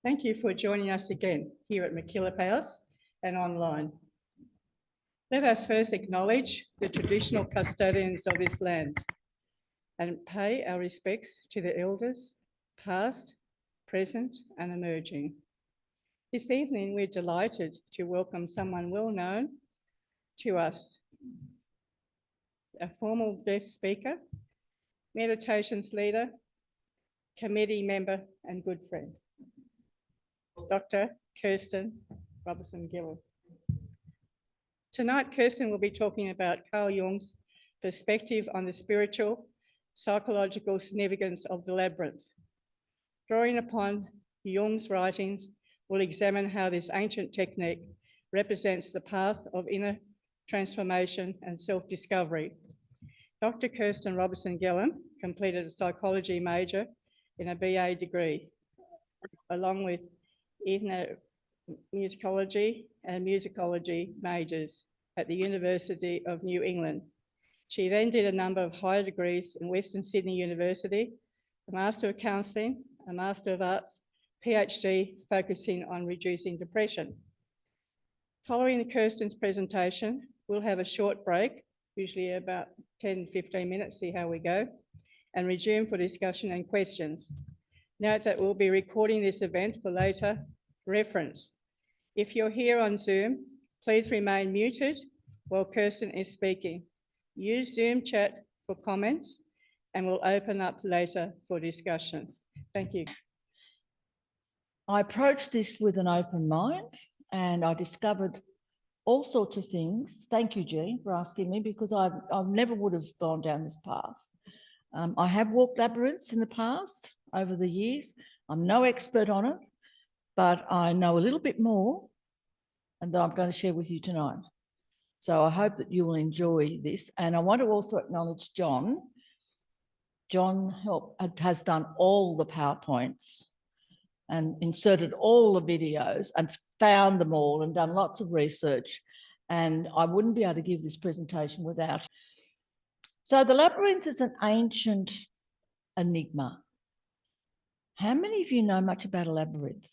Thank you for joining us again here at MacKillop House and online. Let us first acknowledge the traditional custodians of this land and pay our respects to the elders, past, present, and emerging. This evening, we're delighted to welcome someone well known to us, a formal guest speaker, meditations leader, committee member, and good friend, Dr. Kirstin Robertson-Gillam. Tonight, Kirstin will be talking about Carl Jung's perspective on the spiritual, psychological significance of the labyrinth. Drawing upon Jung's writings, we'll examine how this ancient technique represents the path of inner transformation and self-discovery. Dr. Kirstin Robertson-Gillam completed a psychology major in a BA degree, along with ethnomusicology and musicology majors at the University of New England. She then did a number of higher degrees in Western Sydney University, a Master of Counselling, a Master of Arts, PhD focusing on reducing depression. Following Kirstin's presentation, we'll have a short break, usually about 10-15 minutes, see how we go, and resume for discussion and questions. Note that we'll be recording this event for later reference. If you're here on Zoom, please remain muted while Kirstin is speaking. Use Zoom chat for comments and we'll open up later for discussion. Thank you. I approached this with an open mind and I discovered all sorts of things. Thank you, Jean, for asking me, because I never would have gone down this path. I have walked labyrinths in the past, over the years. I'm no expert on it, but I know a little bit more and that I'm going to share with you tonight. So I hope that you will enjoy this. And I want to also acknowledge John. John has done all the PowerPoints and inserted all the videos and found them all and done lots of research. And I wouldn't be able to give this presentation without. So the labyrinth is an ancient enigma. How many of you know much about a labyrinth?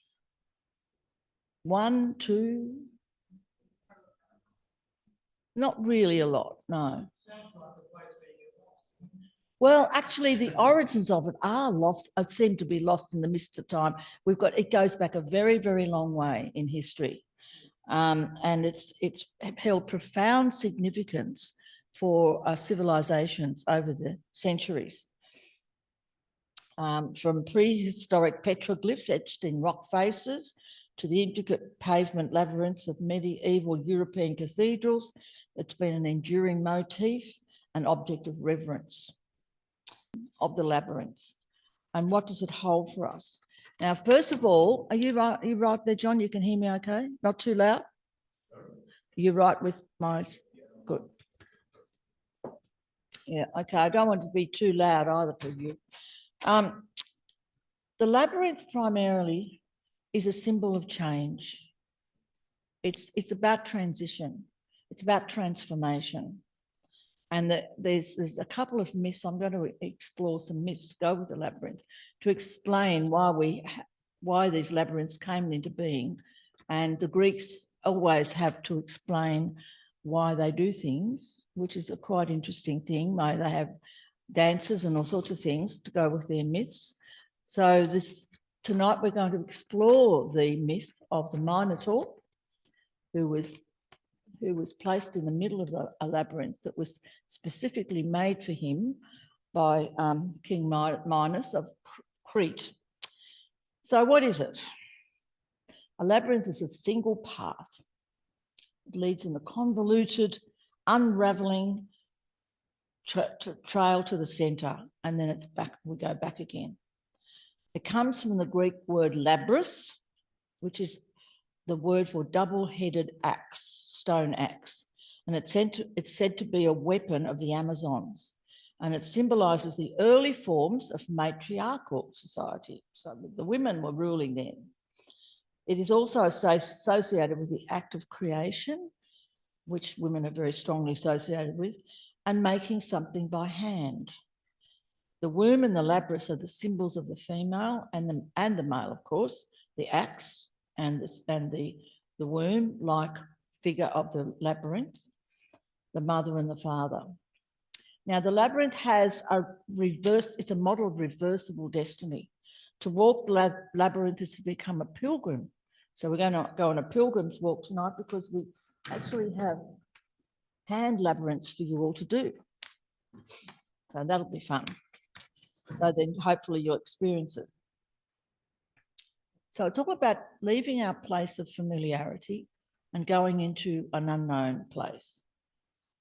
1, 2? Not really a lot, no. Well, actually, the origins of it are lost. It seem to be lost in the mist of time. It goes back a very, very long way in history, and it's held profound significance for civilizations over the centuries. From prehistoric petroglyphs etched in rock faces to the intricate pavement labyrinths of medieval European cathedrals, it's been an enduring motif, an object of reverence of the labyrinth. And what does it hold for us? Now, first of all, are you right there, John? You can hear me okay? Not too loud? You're right with my... Good. Yeah, okay. I don't want to be too loud either for you. The labyrinth primarily is a symbol of change. It's about transition. It's about transformation. And there's a couple of myths. I'm going to explore some myths, go with the labyrinth, to explain why these labyrinths came into being. And the Greeks always have to explain why they do things, which is a quite interesting thing. They have dances and all sorts of things to go with their myths. So tonight we're going to explore the myth of the Minotaur, who was placed in the middle of a labyrinth that was specifically made for him by King Minos of Crete. So what is it? A labyrinth is a single path. It leads in a convoluted, unravelling trail to the centre, and then it's back. We go back again. It comes from the Greek word labrys, which is the word for double-headed axe, stone axe, and it's said to be a weapon of the Amazons, and it symbolises the early forms of matriarchal society. So the women were ruling then. It is also associated with the act of creation, which women are very strongly associated with, and making something by hand. The womb and the labrys are the symbols of the female and the male, of course, the axe and the womb-like figure of the labyrinth, the mother and the father. Now, the labyrinth has it's a model of reversible destiny. To walk the labyrinth is to become a pilgrim. So we're going to go on a pilgrim's walk tonight because we actually have hand labyrinths for you all to do. So that'll be fun. So then hopefully you'll experience it. So it's all about leaving our place of familiarity and going into an unknown place,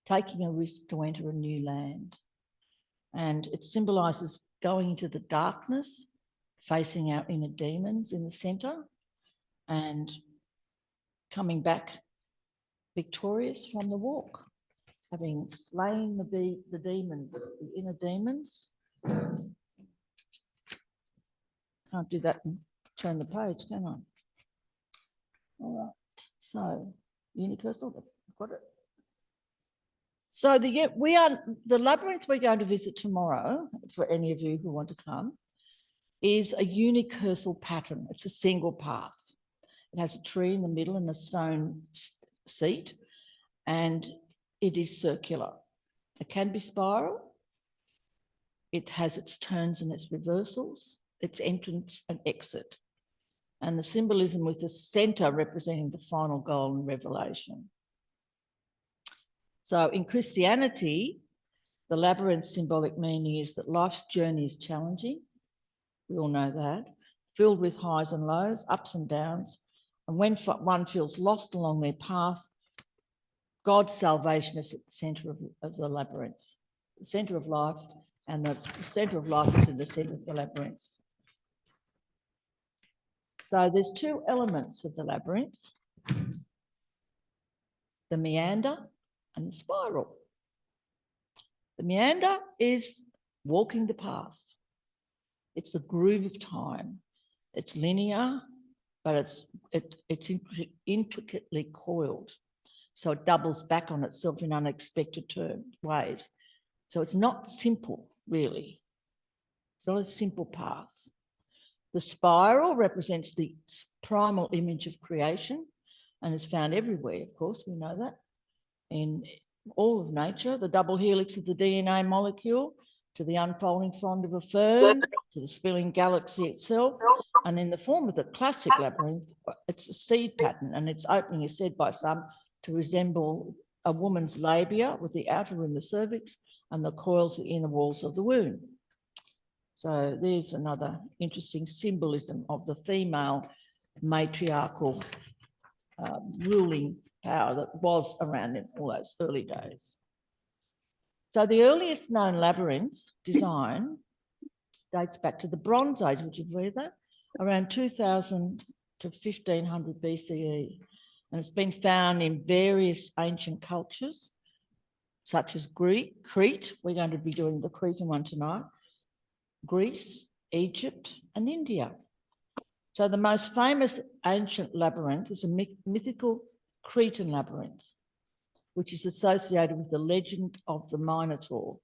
taking a risk to enter a new land. And it symbolises going into the darkness, facing our inner demons in the centre, and coming back victorious from the walk, having slain the demons, the inner demons. Can't do that and turn the page, can I? All right, so unicursal, got it. So the labyrinth we're going to visit tomorrow, for any of you who want to come, is a unicursal pattern. It's a single path. It has a tree in the middle and a stone seat, and it is circular. It can be spiral. It has its turns and its reversals, its entrance and exit, and the symbolism with the centre representing the final goal and revelation. So in Christianity, the labyrinth's symbolic meaning is that life's journey is challenging. We all know that, filled with highs and lows, ups and downs. And when one feels lost along their path, God's salvation is at the centre of the labyrinth, the centre of life, and the centre of life is in the centre of the labyrinth. So there's two elements of the labyrinth, the meander and the spiral. The meander is walking the path. It's the groove of time. It's linear, but it's intricately coiled. So it doubles back on itself in unexpected ways. So it's not simple, really. It's not a simple path. The spiral represents the primal image of creation and is found everywhere, of course, we know that. In all of nature, the double helix of the DNA molecule, to the unfolding frond of a fern, to the spilling galaxy itself. And in the form of the classic labyrinth, it's a seed pattern, and its opening is said by some to resemble a woman's labia, with the outer rim the cervix and the coils the inner walls of the womb. So there's another interesting symbolism of the female matriarchal ruling power that was around in all those early days. So the earliest known labyrinth design dates back to the Bronze Age, would you believe that? Around 2000 to 1500 BCE. And it's been found in various ancient cultures, such as Crete. We're going to be doing the Cretan one tonight. Greece, Egypt, and India. So the most famous ancient labyrinth is a mythical Cretan labyrinth, which is associated with the legend of the Minotaur,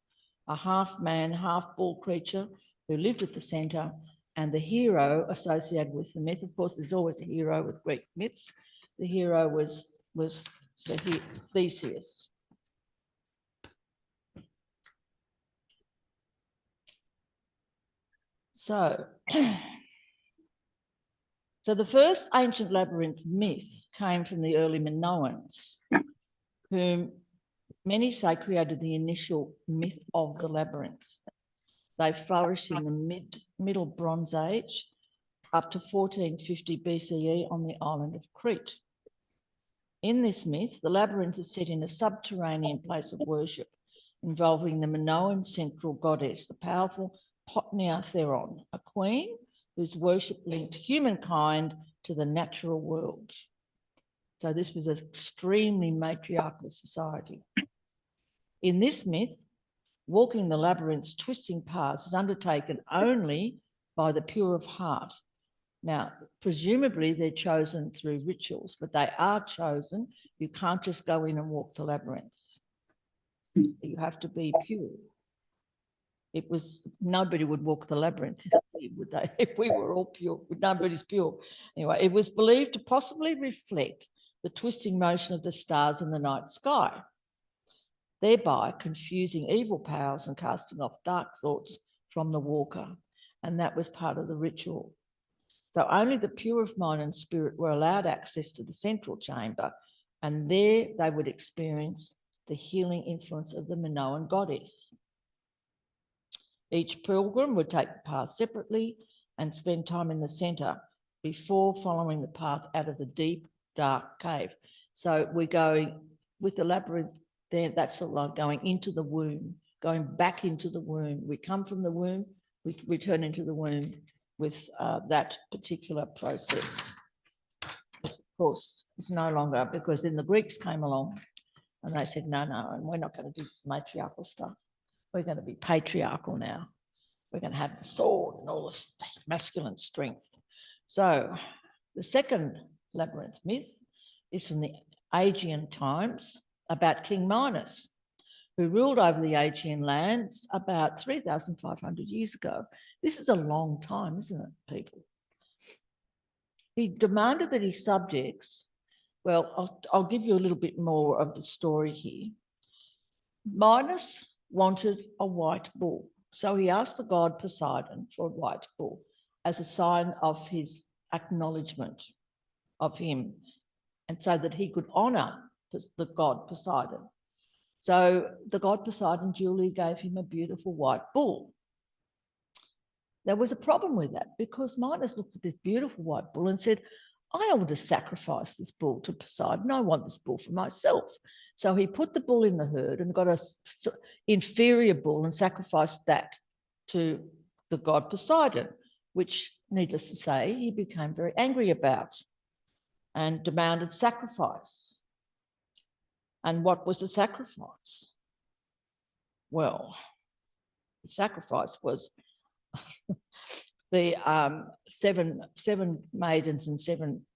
a half-man, half-bull creature who lived at the centre, and the hero associated with the myth. Of course, there's always a hero with Greek myths. The hero was Theseus. So the first ancient labyrinth myth came from the early Minoans, whom many say created the initial myth of the labyrinth. They flourished in the Middle Bronze Age up to 1450 BCE on the island of Crete. In this myth, the labyrinth is set in a subterranean place of worship involving the Minoan central goddess, the powerful Potnia Theron, a queen whose worship linked humankind to the natural world. So this was an extremely matriarchal society. In this myth, walking the labyrinth's twisting paths is undertaken only by the pure of heart. Now, presumably they're chosen through rituals, but they are chosen. You can't just go in and walk the labyrinth. You have to be pure. Nobody would walk the labyrinth would they? If we were all pure, nobody's pure. Anyway, it was believed to possibly reflect the twisting motion of the stars in the night sky, thereby confusing evil powers and casting off dark thoughts from the walker. And that was part of the ritual. So only the pure of mind and spirit were allowed access to the central chamber, and there they would experience the healing influence of the Minoan goddess. Each pilgrim would take the path separately and spend time in the centre before following the path out of the deep, dark cave. So we're going with the labyrinth there, that's sort of like going into the womb, going back into the womb. We come from the womb, we return into the womb with that particular process. Of course, it's no longer, because then the Greeks came along and they said, no, and we're not going to do this matriarchal stuff. We're going to be patriarchal now. We're going to have the sword and all this masculine strength. So the second labyrinth myth is from the Aegean times about King Minos, who ruled over the Aegean lands about 3,500 years ago. This is a long time, isn't it, people? He demanded that his subjects, well, I'll give you a little bit more of the story here. Minos wanted a white bull, so he asked the god Poseidon for a white bull as a sign of his acknowledgement of him, and so that he could honour the god Poseidon. So the god Poseidon duly gave him a beautiful white bull. There was a problem with that, because Minos looked at this beautiful white bull and said, I ought to sacrifice this bull to Poseidon. I want this bull for myself. So he put the bull in the herd and got an inferior bull and sacrificed that to the god Poseidon, which, needless to say, he became very angry about and demanded sacrifice. And what was the sacrifice? Well, the sacrifice was the seven maidens and seven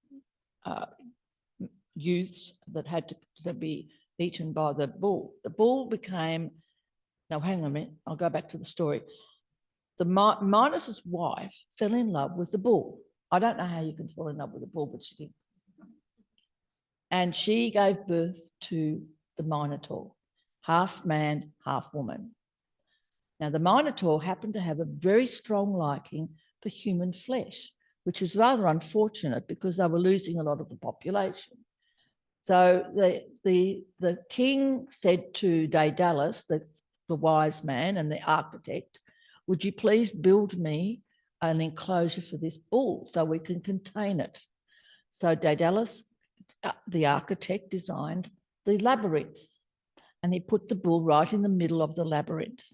youths that had to be eaten by the bull. The bull became, now hang on a minute, I'll go back to the story. The Minos's wife fell in love with the bull. I don't know how you can fall in love with a bull, but she did. And she gave birth to the Minotaur, half man, half woman. Now, the Minotaur happened to have a very strong liking for human flesh, which was rather unfortunate because they were losing a lot of the population. So the king said to Daedalus, the wise man and the architect, would you please build me an enclosure for this bull so we can contain it? So Daedalus, the architect, designed the labyrinth, and he put the bull right in the middle of the labyrinth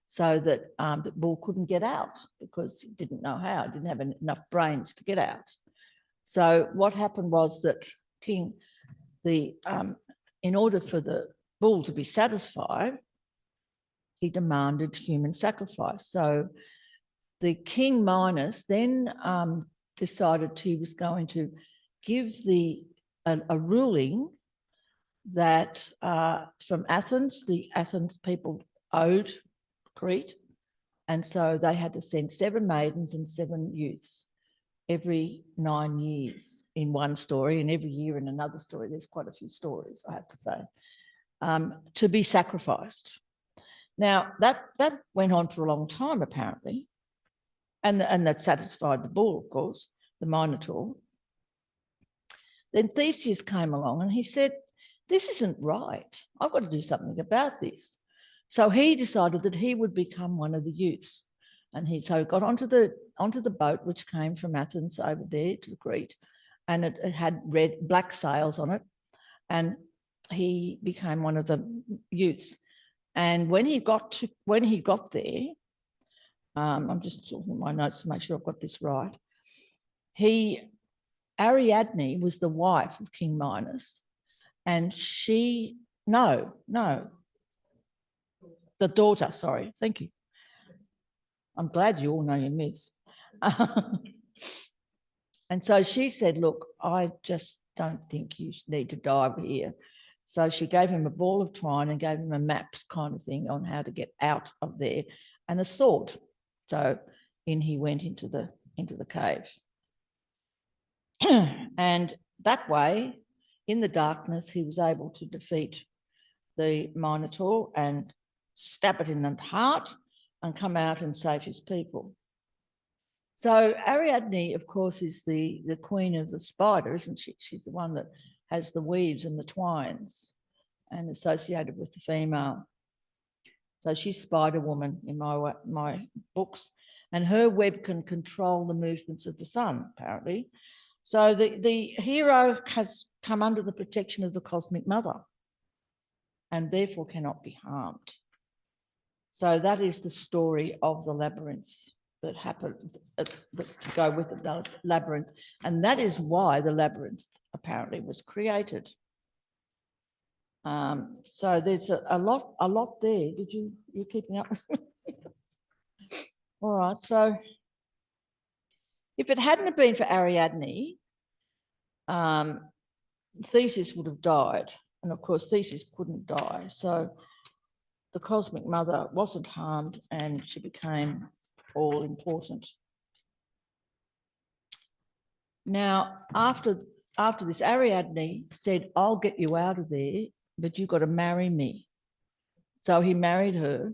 so that the bull couldn't get out because he didn't know how, he didn't have enough brains to get out. So what happened was that in order for the bull to be satisfied, he demanded human sacrifice. So the King Minos then decided he was going to give a ruling that from Athens, the Athens people owed Crete, and so they had to send 7 maidens and 7 youths every 9 years in one story, and every year in another story. There's quite a few stories, I have to say, to be sacrificed. Now, that went on for a long time, apparently, and that satisfied the bull, of course, the Minotaur. Then Theseus came along and he said, this isn't right. I've got to do something about this. So he decided that he would become one of the youths. And he got onto the boat, which came from Athens over there to Crete, and it had black sails on it. And he became one of the youths. And when he got there, I'm just looking at my notes to make sure I've got this right. Ariadne was the wife of King Minos, and the daughter, sorry, thank you. I'm glad you all know your myths. And so she said, look, I just don't think you need to die here. So she gave him a ball of twine and gave him a maps kind of thing on how to get out of there, and a sword. So in he went into the cave. And that way, in the darkness, he was able to defeat the Minotaur and stab it in the heart and come out and save his people. So Ariadne, of course, is the queen of the spider, isn't she? She's the one that has the weaves and the twines and associated with the female. So she's Spider Woman in my books, and her web can control the movements of the sun, apparently. So the hero has come under the protection of the cosmic mother and therefore cannot be harmed. So that is the story of the labyrinth that happened to go with the labyrinth. And that is why the labyrinth apparently was created. So there's a lot there. You keeping up with me? All right. So if it hadn't been for Ariadne, Theseus would have died. And of course, Theseus couldn't die. So the cosmic mother wasn't harmed and she became all important. Now, after this, Ariadne said, I'll get you out of there, but you've got to marry me. So he married her,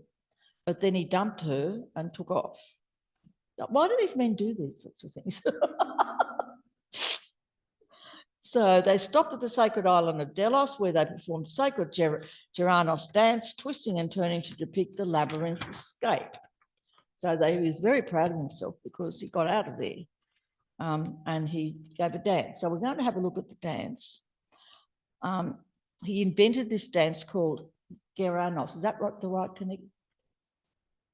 but then he dumped her and took off. Why do these men do these sorts of things? So they stopped at the sacred island of Delos, where they performed sacred Geranos dance, twisting and turning to depict the labyrinth escape. So he was very proud of himself because he got out of there and he gave a dance. So we're going to have a look at the dance. He invented this dance called Geranos. Is that right, the right connect?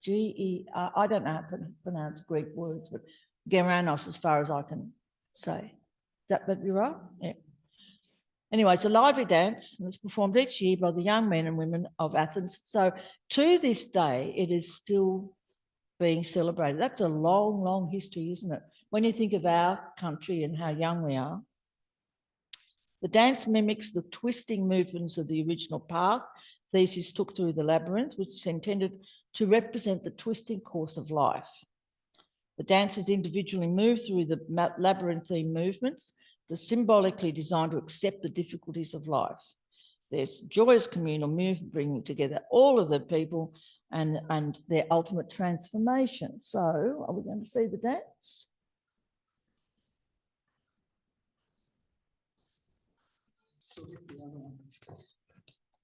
G-E-R, I don't know how to pronounce Greek words, but Geranos as far as I can say. That be right? Yeah. Anyway, it's a lively dance and it's performed each year by the young men and women of Athens. So to this day, it is still being celebrated. That's a long, long history, isn't it? When you think of our country and how young we are. The dance mimics the twisting movements of the original path Theseus took through the labyrinth, which is intended to represent the twisting course of life. The dancers individually move through the labyrinthine movements, the symbolically designed to accept the difficulties of life. There's joyous communal movement bringing together all of the people and their ultimate transformation. So are we going to see the dance?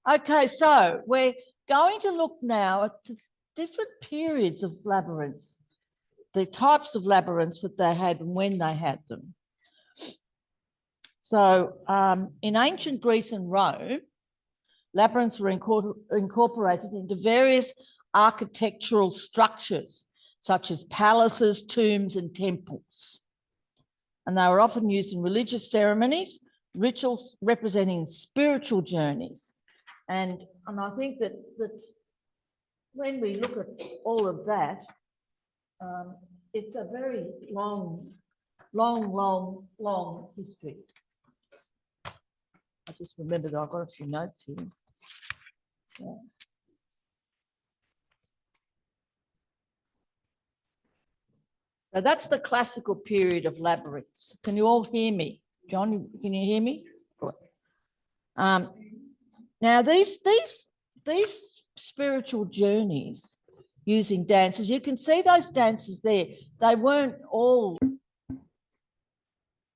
Okay, so we're going to look now at the different periods of labyrinths, the types of labyrinths that they had and when they had them. So in ancient Greece and Rome, labyrinths were incorporated into various architectural structures, such as palaces, tombs, and temples. And they were often used in religious ceremonies, rituals representing spiritual journeys. And I think that when we look at all of that, it's a very long history. I just remembered I've got a few notes here. Yeah. So that's the classical period of labyrinths. Can you all hear me? John, can you hear me? Good. Now these spiritual journeys using dances, you can see those dances there. They weren't all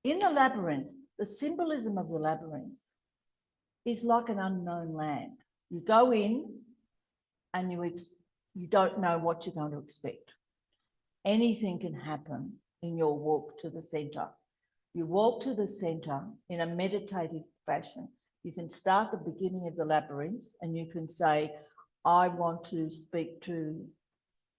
in the labyrinth. The symbolism of the labyrinth is like an unknown land. You go in and you don't know what you're going to expect. Anything can happen in your walk to the centre. You walk to the centre in a meditative fashion. You can start the beginning of the labyrinth and you can say, I want to speak to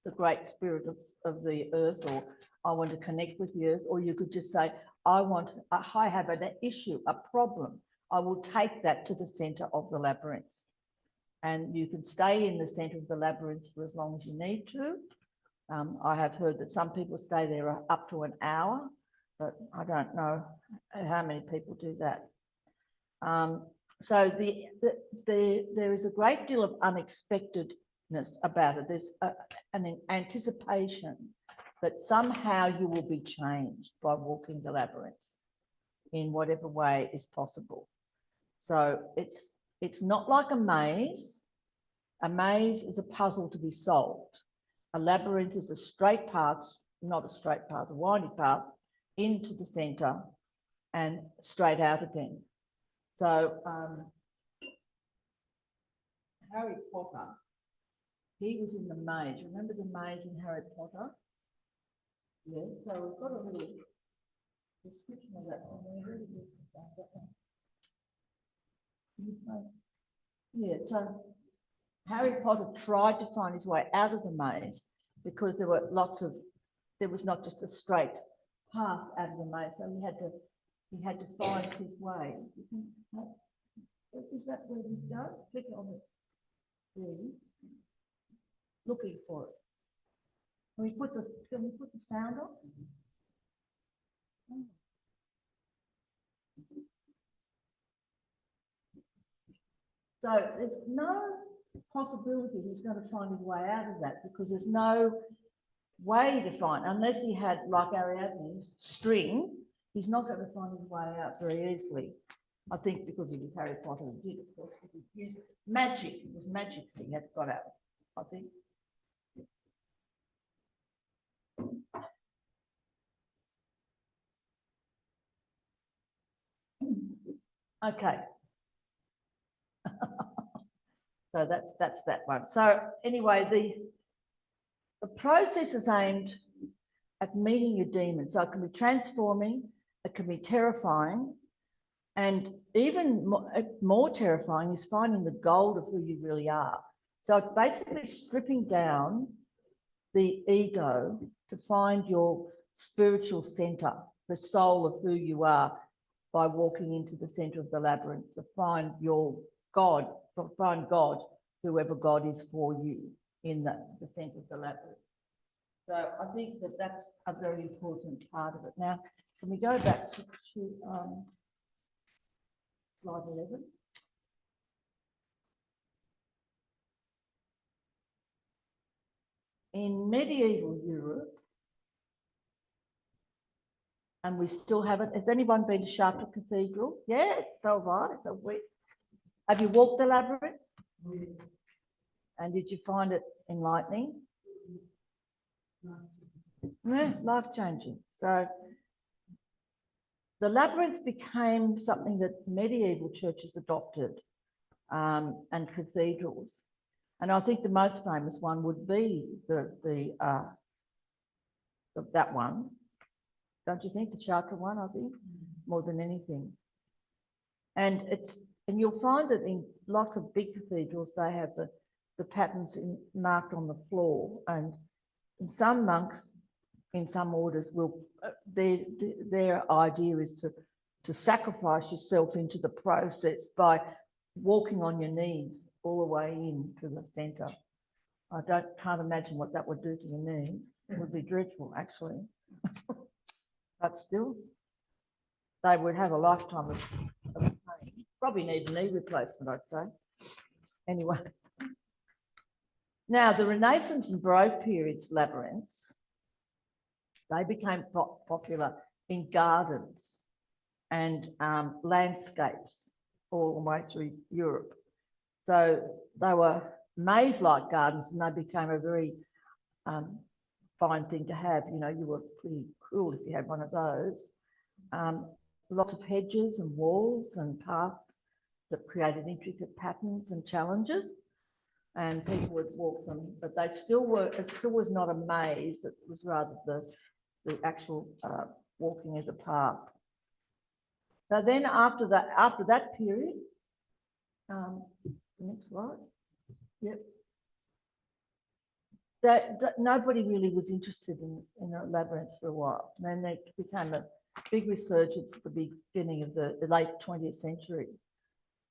the great spirit of the earth, or I want to connect with the earth, or you could just say, I have an issue, a problem. I will take that to the centre of the labyrinth. And you can stay in the centre of the labyrinth for as long as you need to. I have heard that some people stay there up to an hour, but I don't know how many people do that. So there is a great deal of unexpectedness about it. There's an anticipation that somehow you will be changed by walking the labyrinth in whatever way is possible. So it's not like a maze. A maze is a puzzle to be solved. A labyrinth is a straight path, not a straight path, a winding path into the centre and straight out again. So Harry Potter, he was in the maze. Remember the maze in Harry Potter? Yeah, so we've got a little description of that somewhere. Yeah, so Harry Potter tried to find his way out of the maze because there were there was not just a straight path out of the maze, so he had to find his way. Is that where we go? Click on it. Really? Looking for it. Can we put the sound on? So there's no possibility he's going to find his way out of that because there's no way to find, unless he had, like Ariadne's string, he's not going to find his way out very easily. I think because it was Harry Potter who did, of course, because he used magic. It was magic that he had got out, I think. Okay. So that's that one. So anyway, the process is aimed at meeting your demons. So it can be transforming, it can be terrifying, and even more terrifying is finding the gold of who you really are. So it's basically stripping down the ego to find your spiritual centre, the soul of who you are, by walking into the centre of the labyrinth, to find your God, to find God, whoever God is for you in the centre of the labyrinth. So I think that that's a very important part of it. Now, can we go back to slide 11? In medieval Europe, and we still haven't, has anyone been to Chartres Cathedral? Yes, so have I. So have you walked the labyrinth? And did you find it enlightening? Yeah, life-changing. So the labyrinth became something that medieval churches adopted, and cathedrals. And I think the most famous one would be that one. Don't you think? The Chartres one, I think, more than anything. And you'll find that in lots of big cathedrals, they have the patterns marked on the floor. And some monks in some orders will, their idea is to sacrifice yourself into the process by walking on your knees all the way into the centre. I can't imagine what that would do to your knees. It would be dreadful, actually. But still, they would have a lifetime of pain. Probably need a knee replacement, I'd say. Anyway. Now, the Renaissance and Baroque periods labyrinths, they became popular in gardens and landscapes all the way through Europe. So they were maze-like gardens, and they became a very fine thing to have. You know, you were pretty cool if you had one of those. Lots of hedges and walls and paths that created intricate patterns and challenges, and people would walk them, but they still were, it still was not a maze, it was rather the actual walking as a path. So then after that period, the next slide, yep. That nobody really was interested in a labyrinth for a while. And then there became a big resurgence at the beginning of the late 20th century.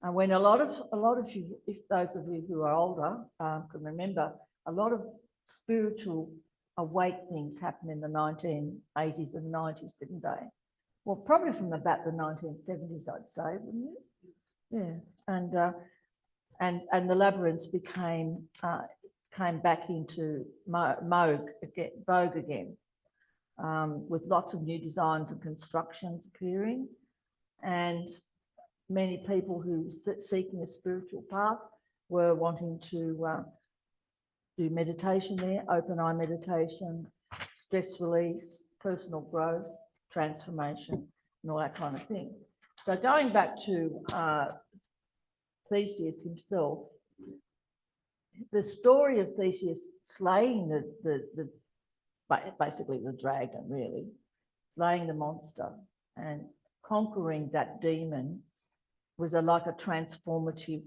And when a lot of you, if those of you who are older can remember, a lot of spiritual awakenings happened in the 1980s and 90s, didn't they? Well, probably from about the 1970s, I'd say, wouldn't you? Yeah, and the labyrinths came back into vogue again. with lots of new designs and constructions appearing. And many people who seeking a spiritual path were wanting to do meditation there, open eye meditation, stress release, personal growth, transformation, and all that kind of thing. So going back to Theseus himself, the story of Theseus slaying basically the dragon, really, slaying the monster and conquering that demon was like a transformative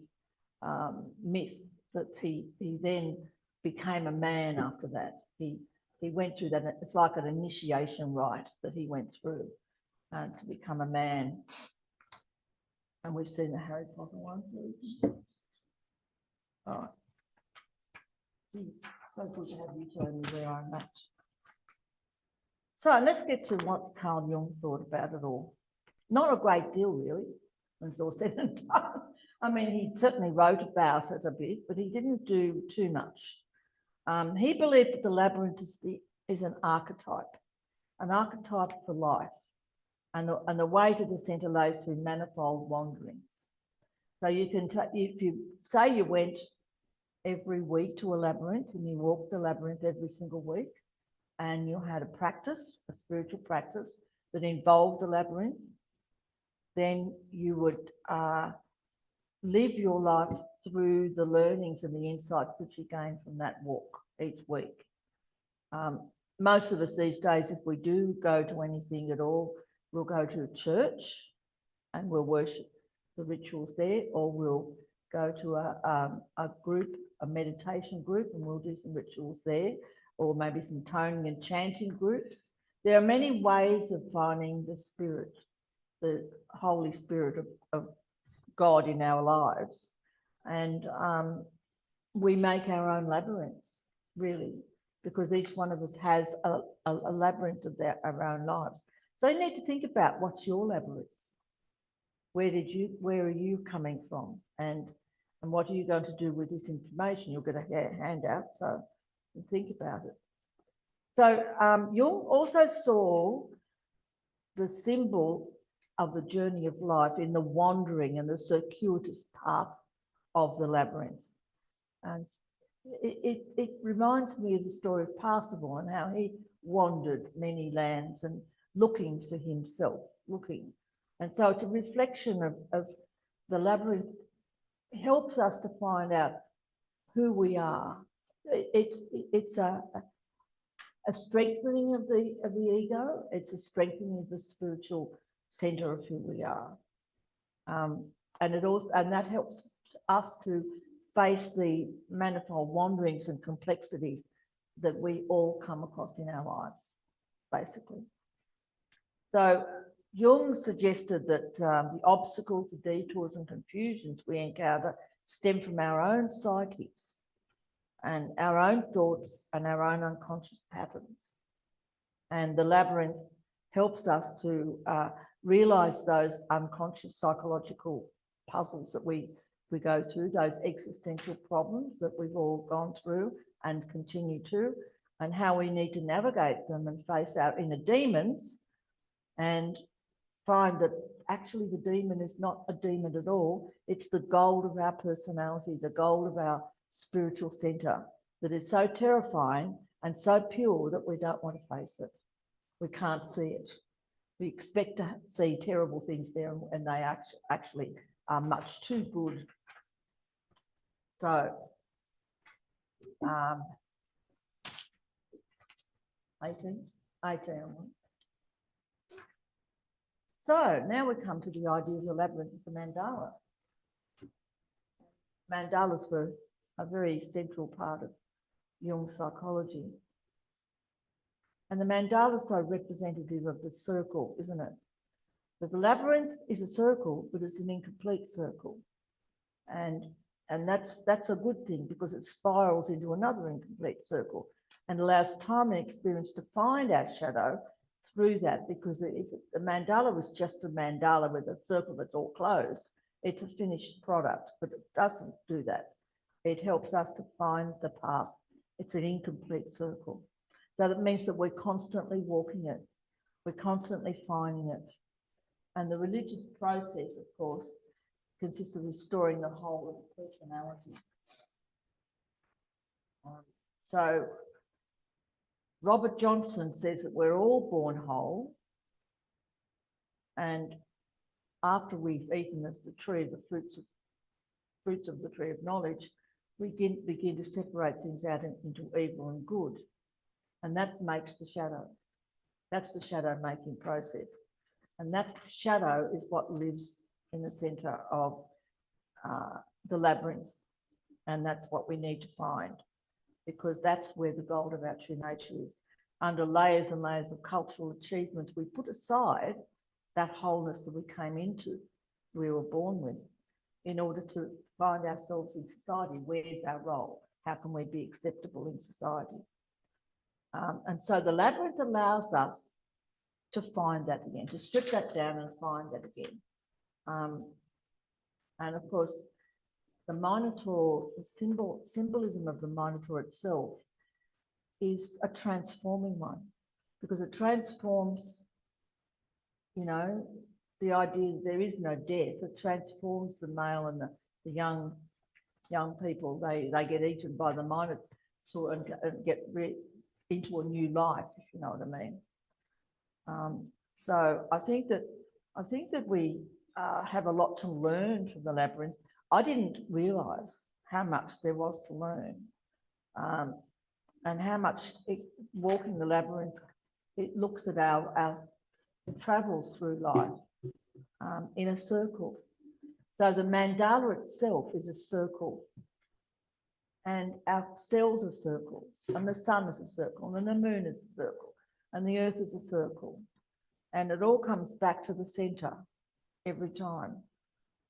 myth that he then became a man after that. He went through that. It's like an initiation rite that he went through to become a man. And we've seen the Harry Potter one. All right. So good to have you telling me where I'm at. So let's get to what Carl Jung thought about it all. Not a great deal, really, when it's all said and done. I mean, he certainly wrote about it a bit, but he didn't do too much. He believed that the labyrinth is an archetype for life, and the way to the centre lays through manifold wanderings. So you can, if you say you went every week to a labyrinth and you walked the labyrinth every single week, and you had a spiritual practice that involved the labyrinth, then you would live your life through the learnings and the insights that you gain from that walk each week. Most of us these days, if we do go to anything at all, we'll go to a church and we'll worship the rituals there, or we'll go to a group, a meditation group, and we'll do some rituals there, or maybe some toning and chanting groups. There are many ways of finding the spirit, the Holy Spirit of God in our lives. And we make our own labyrinths, really, because each one of us has a labyrinth of our own lives. So you need to think about, what's your labyrinth? Where are you coming from? And what are you going to do with this information? You'll get a handout, so think about it. So Jung also saw the symbol of the journey of life in the wandering and the circuitous path of the labyrinth. And it reminds me of the story of Parsifal and how he wandered many lands and looking for himself, And so it's a reflection of the labyrinth. It helps us to find out who we are. It's a strengthening of the ego. It's a strengthening of the spiritual center of who we are. And that helps us to face the manifold wanderings and complexities that we all come across in our lives, basically. So Jung suggested that the obstacles, the detours and confusions we encounter stem from our own psyches and our own thoughts and our own unconscious patterns. And the labyrinth helps us to realise those unconscious psychological puzzles that we go through, those existential problems that we've all gone through and continue to, and how we need to navigate them and face our inner demons, and find that actually the demon is not a demon at all. It's the gold of our personality, the gold of our spiritual centre that is so terrifying and so pure that we don't want to face it. We can't see it. We expect to see terrible things there, and they actually are much too good. So, 18. So now we come to the idea of the labyrinth as a mandala. Mandalas were a very central part of Jung's psychology. And the mandala is so representative of the circle, isn't it? But the labyrinth is a circle, but it's an incomplete circle. And that's a good thing, because it spirals into another incomplete circle and allows time and experience to find our shadow through that, because if the mandala was just a mandala with a circle that's all closed, it's a finished product, but it doesn't do that. It helps us to find the path. It's an incomplete circle. So that means that we're constantly walking it. We're constantly finding it. And the religious process, of course, consists of restoring the whole of the personality. So Robert Johnson says that we're all born whole, and after we've eaten the tree of the fruits of the tree of knowledge, we begin to separate things out into evil and good, and that makes the shadow. That's the shadow making process, and that shadow is what lives in the centre of the labyrinth, and that's what we need to find, because that's where the gold of our true nature is. Under layers and layers of cultural achievements, we put aside that wholeness that we came into, we were born with, in order to find ourselves in society. Where's our role? How can we be acceptable in society? And so the labyrinth allows us to find that again, to strip that down and find that again. And of course, the Minotaur, the symbolism of the Minotaur itself is a transforming one, because it transforms, you know, the idea that there is no death. It transforms the male and the young people. They get eaten by the Minotaur and get into a new life, if you know what I mean. So I think that we have a lot to learn from the labyrinth. I didn't realise how much there was to learn, and how much walking the labyrinth, it looks at our travels through life in a circle. So the mandala itself is a circle, and our cells are circles, and the sun is a circle, and the moon is a circle, and the earth is a circle, and it all comes back to the centre every time.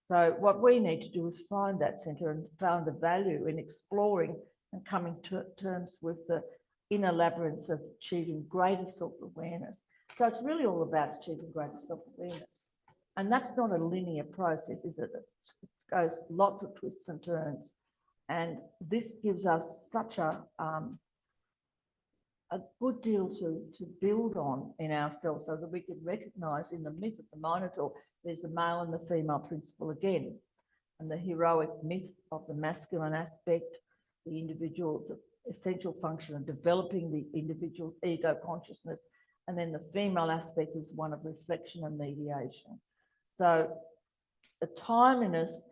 So what we need to do is find that centre and find the value in exploring and coming to terms with the inner labyrinths of achieving greater self-awareness. So it's really all about achieving greater self-awareness. And that's not a linear process, is it? It goes lots of twists and turns. And this gives us such a good deal to build on in ourselves, so that we can recognise in the myth of the Minotaur, there's the male and the female principle again, and the heroic myth of the masculine aspect, the individual's essential function of developing the individual's ego consciousness, and then the female aspect is one of reflection and mediation. So the timeliness,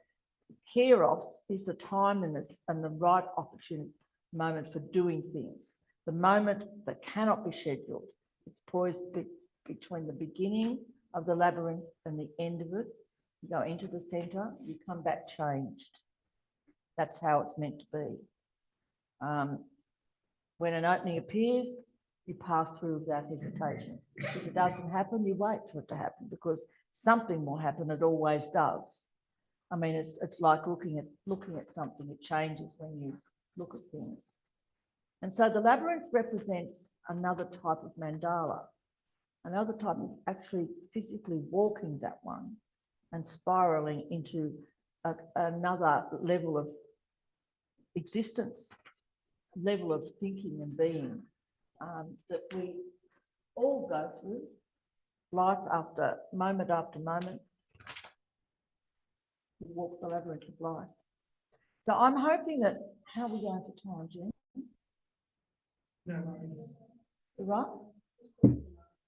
kairos is the timeliness and the right opportunity moment for doing things. The moment that cannot be scheduled. It's poised between the beginning of the labyrinth and the end of it. You go into the centre, you come back changed. That's how it's meant to be. When an opening appears, you pass through without hesitation. If it doesn't happen, you wait for it to happen, because something will happen. It always does. I mean, it's like looking at something. It changes when you look at things. And so the labyrinth represents another type of mandala, another type of actually physically walking that one and spiraling into another level of existence, level of thinking and being that we all go through, life after moment, we walk the labyrinth of life. So I'm hoping that, how are we going for time, Jen? Right?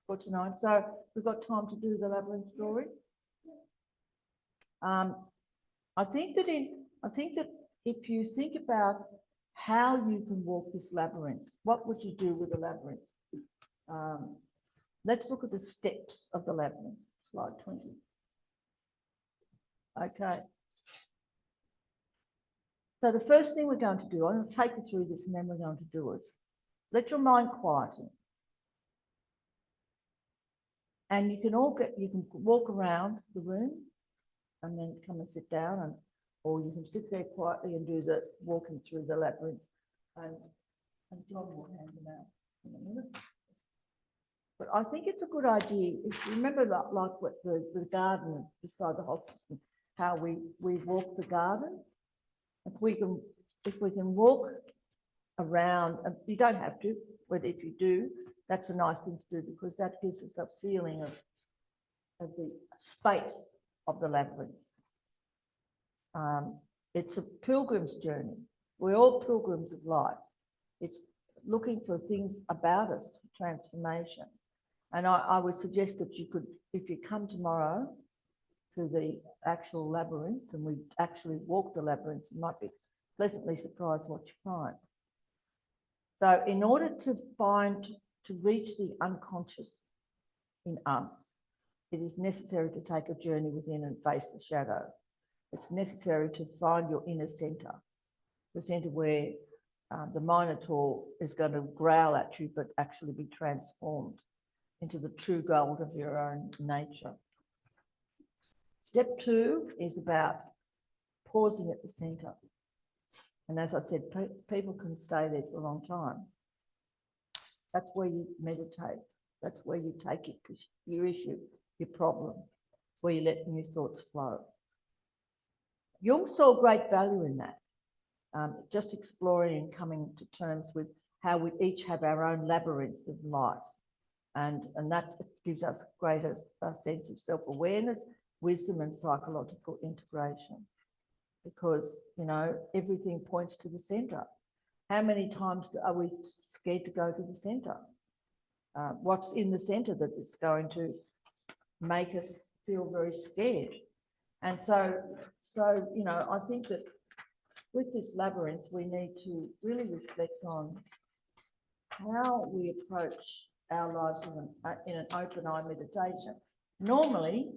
For tonight. So we've got time to do the labyrinth story. I think that if you think about how you can walk this labyrinth, what would you do with the labyrinth? Let's look at the steps of the labyrinth, slide 20. Okay. So the first thing we're going to do, I'm going to take you through this and then we're going to do it. Let your mind quieten. And you can walk around the room and then come and sit down, or you can sit there quietly and do the walking through the labyrinth. And John will hand them out in a minute. But I think it's a good idea. If you remember like what the garden beside the hospice and how we walk the garden. If we can walk around, and you don't have to, but if you do, that's a nice thing to do because that gives us a feeling of the space of the labyrinth. It's a pilgrim's journey. We're all pilgrims of life. It's looking for things about us, transformation. And I would suggest that you could, if you come tomorrow to the actual labyrinth and we actually walk the labyrinth, you might be pleasantly surprised what you find. So in order to reach the unconscious in us, it is necessary to take a journey within and face the shadow. It's necessary to find your inner centre, the centre where the Minotaur is going to growl at you, but actually be transformed into the true gold of your own nature. Step 2 is about pausing at the centre. And as I said, people can stay there for a long time. That's where you meditate. That's where you take your issue, your problem, where you let new thoughts flow. Jung saw great value in that, just exploring and coming to terms with how we each have our own labyrinth of life. And that gives us a greater sense of self-awareness, wisdom and psychological integration. Because, you know, everything points to the centre. How many times are we scared to go to the centre? What's in the centre that is going to make us feel very scared? And so, you know, I think that with this labyrinth, we need to really reflect on how we approach our lives in an open-eye meditation. Normally,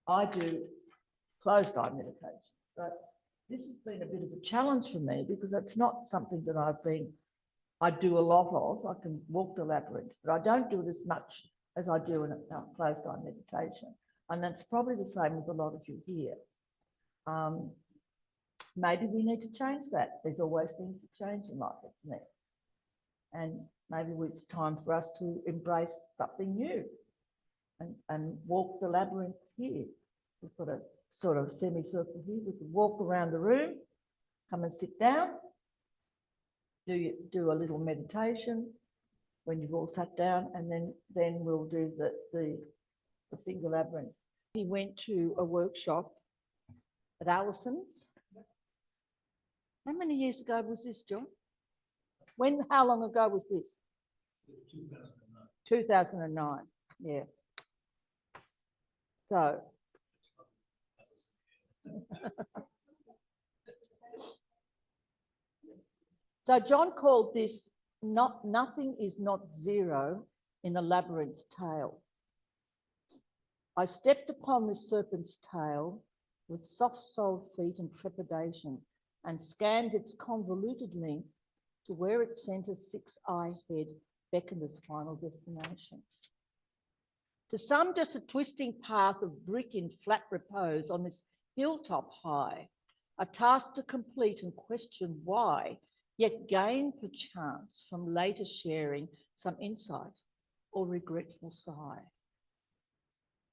I do closed-eye meditation. So this has been a bit of a challenge for me because it's not something that I do a lot of. I can walk the labyrinth, but I don't do it as much as I do in a closed-eye meditation. And that's probably the same with a lot of you here. Maybe we need to change that. There's always things to change in life, isn't there? And maybe it's time for us to embrace something new and walk the labyrinth here. We've got a sort of semicircle here. We can walk around the room, come and sit down, do a little meditation when you've all sat down, and then we'll do the finger labyrinth. He went to a workshop at Allison's. How many years ago was this, John? How long ago was this? 2009. 2009, yeah. So, so John called this nothing is not zero in a labyrinth tale. I stepped upon this serpent's tail with soft-soled feet and trepidation and scanned its convoluted length to where its centre six-eye head beckoned its final destination. To some, just a twisting path of brick in flat repose on this hilltop high, a task to complete and question why, yet gain perchance from later sharing some insight or regretful sigh.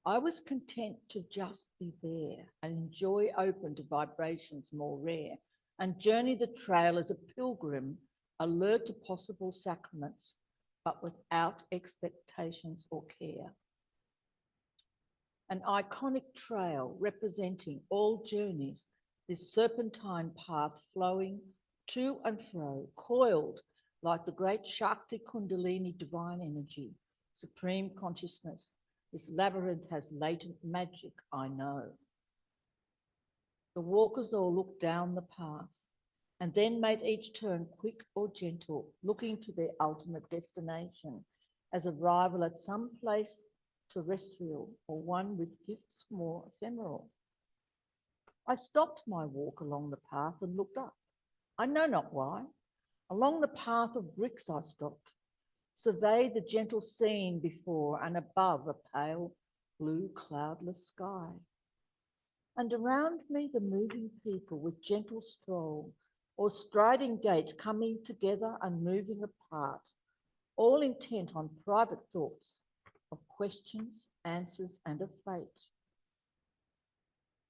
I was content to just be there and enjoy open to vibrations more rare and journey the trail as a pilgrim, alert to possible sacraments, but without expectations or care. An iconic trail representing all journeys, this serpentine path flowing to and fro, coiled like the great Shakti Kundalini divine energy, supreme consciousness. This labyrinth has latent magic, I know. The walkers all looked down the path and then made each turn quick or gentle, looking to their ultimate destination as arrival at some place terrestrial or one with gifts more ephemeral. I stopped my walk along the path and looked up. I know not why. Along the path of bricks I stopped, surveyed the gentle scene before and above a pale blue cloudless sky. And around me the moving people with gentle stroll or striding gait coming together and moving apart, all intent on private thoughts of questions, answers, and of fate.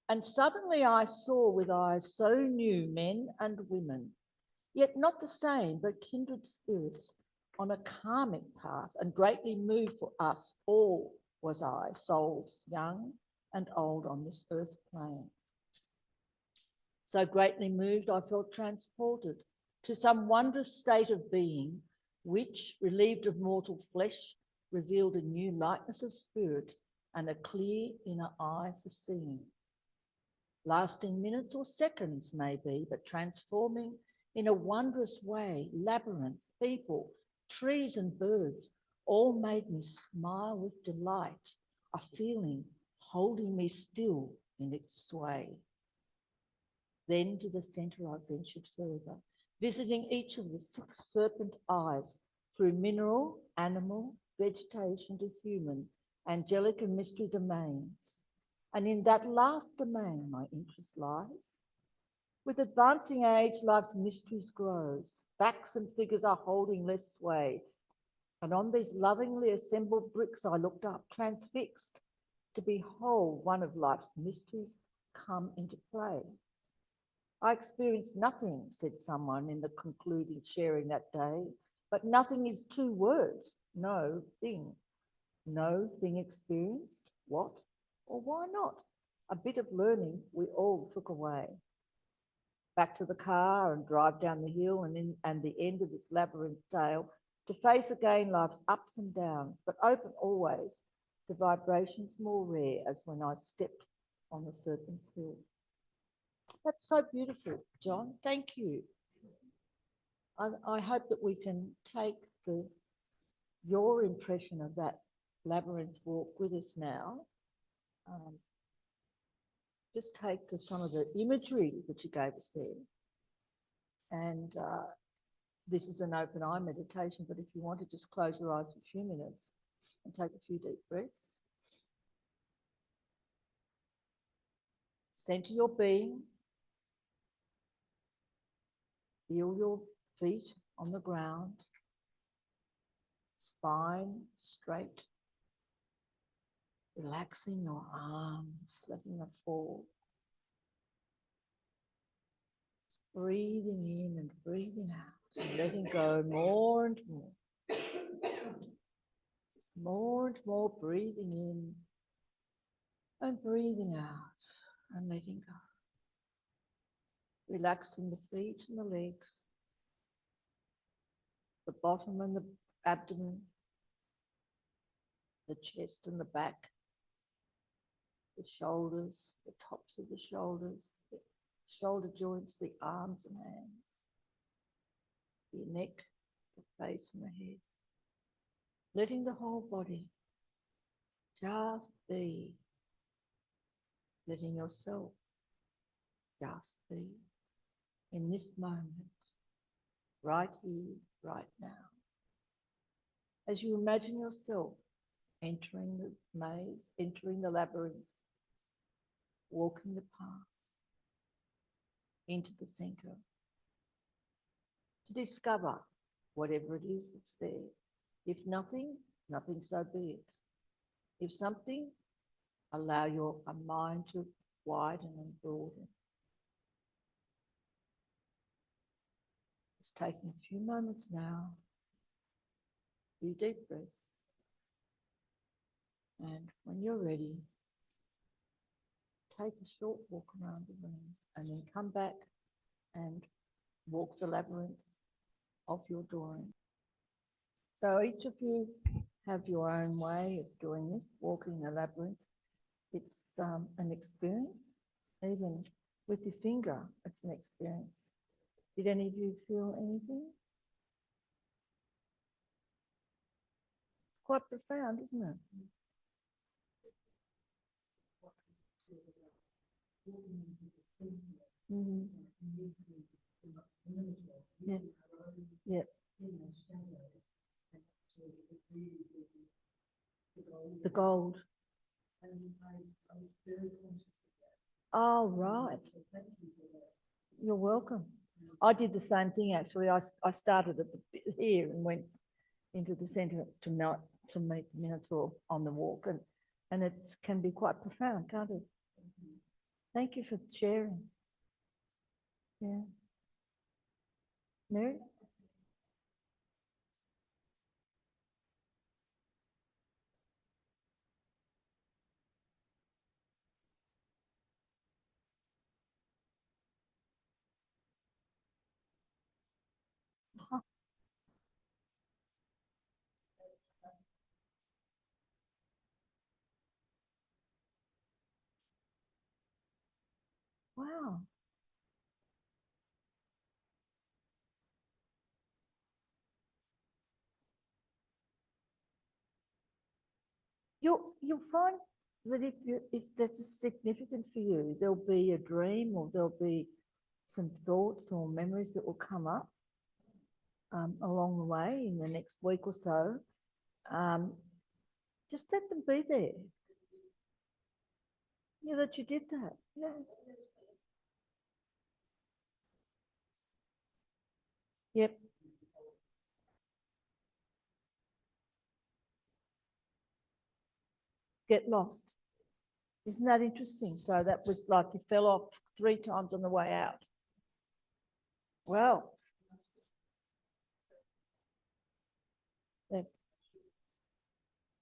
And suddenly I saw with eyes so new men and women, yet not the same, but kindred spirits, on a karmic path, and greatly moved for us all was I, souls young and old on this earth plane. So greatly moved, I felt transported to some wondrous state of being, which, relieved of mortal flesh, revealed a new lightness of spirit and a clear inner eye for seeing. Lasting minutes or seconds maybe, but transforming in a wondrous way, labyrinth, people, trees and birds, all made me smile with delight, a feeling holding me still in its sway. Then to the centre I ventured further, visiting each of the 6 serpent eyes through mineral, animal, vegetation to human, angelic and mystery domains. And in that last domain my interest lies. With advancing age, life's mysteries grows. Facts and figures are holding less sway. And on these lovingly assembled bricks I looked up, transfixed, to behold one of life's mysteries come into play. I experienced nothing, said someone in the concluding sharing that day, but nothing is 2 words, no thing. No thing experienced, what or why not? A bit of learning we all took away. Back to the car and drive down the hill and the end of this labyrinth tale, to face again life's ups and downs, but open always to vibrations more rare as when I stepped on the Serpent's Hill. That's so beautiful, John. Thank you. I hope that we can take your impression of that labyrinth walk with us now. Just take some of the imagery that you gave us there. And this is an open eye meditation, but if you want to just close your eyes for a few minutes and take a few deep breaths. Center your being. Feel your feet on the ground, spine straight, relaxing your arms, letting them fall. Just breathing in and breathing out, and letting go more and more. Just more and more breathing in and breathing out and letting go. Relaxing the feet and the legs, the bottom and the abdomen, the chest and the back, the shoulders, the tops of the shoulders, the shoulder joints, the arms and hands, the neck, the face and the head. Letting the whole body just be, letting yourself just be in this moment, right here, right now. As you imagine yourself entering the maze, entering the labyrinth, walking the path into the centre, to discover whatever it is that's there. If nothing, nothing so be it. If something, allow your mind to widen and broaden. Just taking a few moments now, a few deep breaths. And when you're ready, take a short walk around the room and then come back and walk the labyrinth of your drawing. So each of you have your own way of doing this, walking the labyrinth. It's an experience. Even with your finger, it's an experience. Did any of you feel anything? It's quite profound, isn't it? Mm-hmm. Yeah. Yeah. The gold. Oh, right. You're welcome. I did the same thing actually. I started at here and went into the centre to meet the Minotaur on the walk, and it can be quite profound, can't it? Thank you for sharing. Yeah. Mary? Wow. You'll find that if that's significant for you, there'll be a dream or there'll be some thoughts or memories that will come up along the way in the next week or so. Just let them be there. Yeah, that you did that. Yeah. Yep. Get lost. Isn't that interesting? So that was like you fell off 3 times on the way out. Well,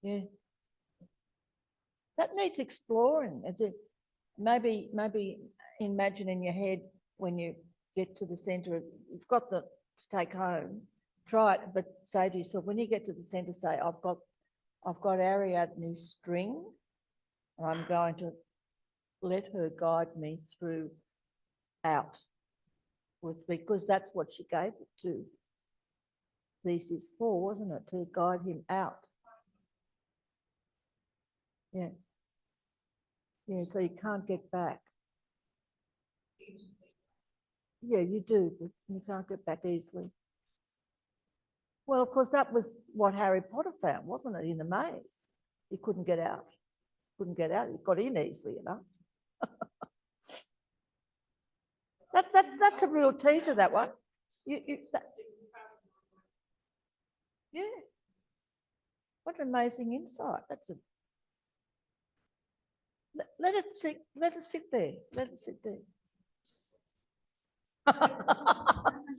yeah. That needs exploring. Maybe imagine in your head when you get to the centre, you've got to take home, try it, but say to yourself, when you get to the centre, say, I've got Ariadne's string, and I'm going to let her guide me through out, because that's what she gave it to Theseus for, wasn't it? To guide him out. Yeah. Yeah, so you can't get back. Yeah, you do, but you can't get back easily. Well, of course, that was what Harry Potter found, wasn't it, in the maze? He couldn't get out. Couldn't get out. He got in easily enough. That's a real teaser, that one. Yeah. What an amazing insight. That's a. Let it sit. Let it sit there. Let it sit there.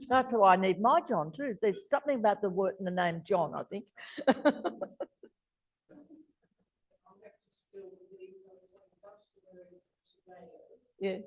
That's how I need my John too. There's something about the word and the name John, I think. Yeah.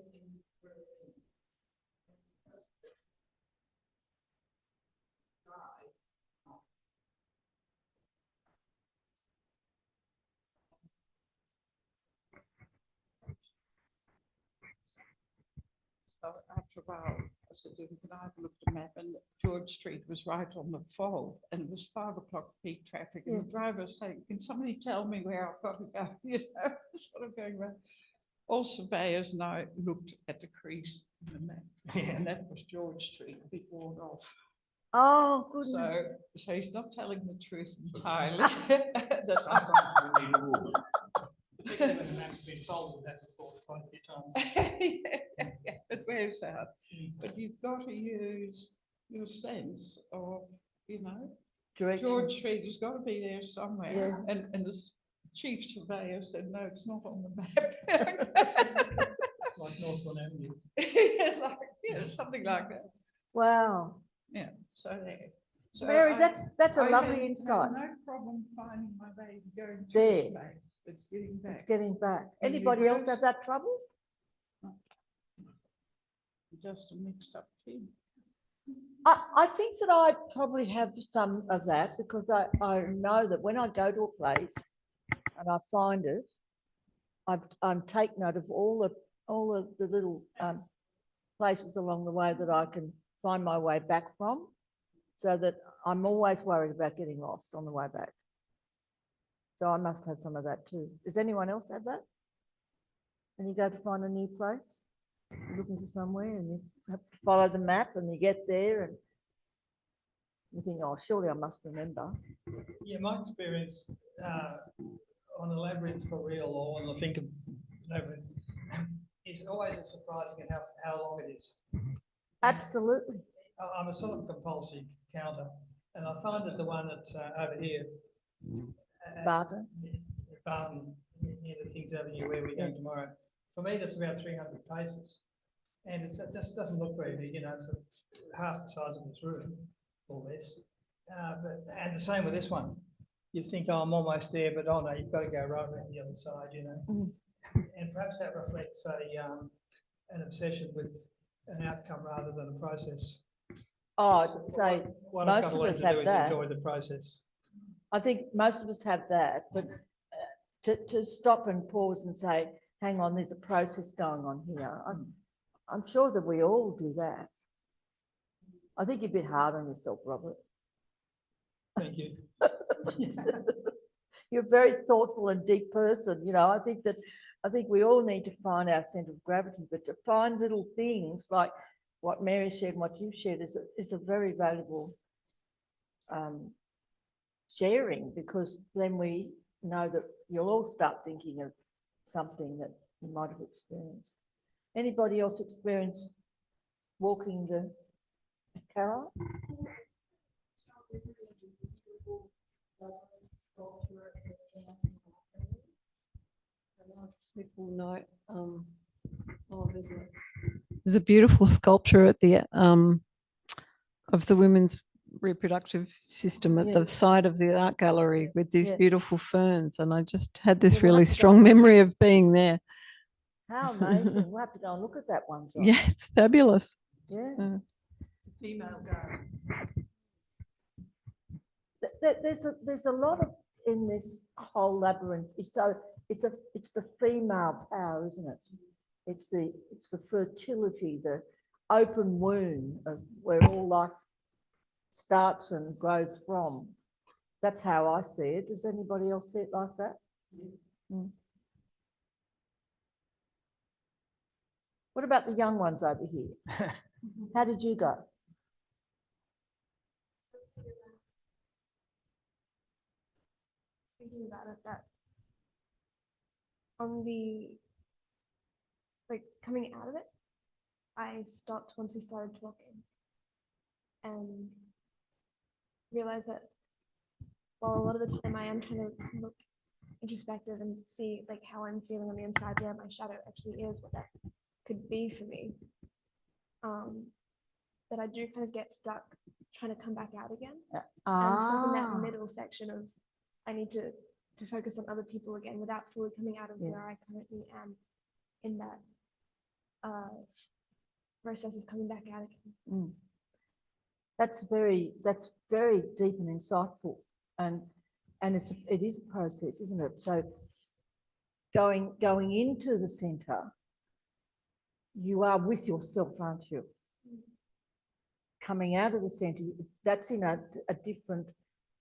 So after a while, I said, can I have a look at the map? And George Street was right on the fold, and it was 5 o'clock peak traffic. And the driver was saying, can somebody tell me where I've got to go? You know, sort of going around. All surveyors now looked at the crease in the map, and that was George Street, a big walled off. Oh, goodness. So he's not telling the truth entirely. That's sometimes we need a rule. Particularly when the map's been folded, that's quite a few times. yeah, it wears out. But you've got to use your sense of, you know, Direction. George Street has got to be there somewhere. Yes. And the chief surveyor said, no, it's not on the map. Like Northbourne Avenue. Like, yeah, something like that. Wow. Yeah, so there. So Mary, that's a I lovely had insight. no problem finding my way going to There. the place. It's getting back. It's getting back. And you Anybody else just- have that trouble? Just a mixed up team. I think that I probably have some of that because I know that when I go to a place and I find it, I take note of all the little places along the way that I can find my way back from, so that I'm always worried about getting lost on the way back. So I must have some of that too. Does anyone else have that? When you go to find a new place, you're looking for somewhere and you have to follow the map and you get there and you think, oh, surely I must remember. Yeah, my experience on the Labyrinth for real, or on the Think of Labyrinth, is always as surprising at how long it is. Absolutely. I'm a sort of compulsive counter, and I find that the one that's over here, Barton. Barton, near the King's Avenue where we're going tomorrow, for me that's about 300 paces, and it just doesn't look very big. You know, it's half the size of this room or less. And the same with this one. You think, oh, I'm almost there, but oh no, you've got to go right around the other side. You know, and perhaps that reflects an obsession with an outcome rather than a process. Oh, I'd say What I've most got to of learn us to do have is that. enjoy the process. I think most of us have that, but to stop and pause and say, hang on, there's a process going on here. I'm sure that we all do that. I think you're a bit hard on yourself, Robert. Thank you. You're a very thoughtful and deep person. You know, I think we all need to find our centre of gravity, but to find little things like what Mary shared and what you shared is a very valuable sharing, because then we know that you'll all start thinking of something that you might have experienced. Anybody else experience walking the Carol? People know. There's a beautiful sculpture at the of the women's reproductive system at the side of the art gallery with these beautiful ferns, and I just had this really strong memory of being there. How amazing! We'll have to go and look at that one, John. Yeah, it's fabulous. Yeah. It's a female garden. There's a lot of in this whole labyrinth. So it's the female power, isn't it? It's the fertility, the open womb of where all life starts and grows from. That's how I see it. Does anybody else see it like that? Mm. What about the young ones over here? How did you go? Thinking about it, that on the coming out of it, I stopped once we started talking and realized that while a lot of the time I am trying to look introspective and see how I'm feeling on the inside, where my shadow actually is, what that could be for me, that I do kind of get stuck trying to come back out again. And stuck in that middle section of I need to focus on other people again without fully coming out of where I currently am in that process of coming back out again. Mm. That's very deep and insightful, and it is a process, isn't it? So going into the centre, you are with yourself, aren't you? Coming out of the centre, that's in a different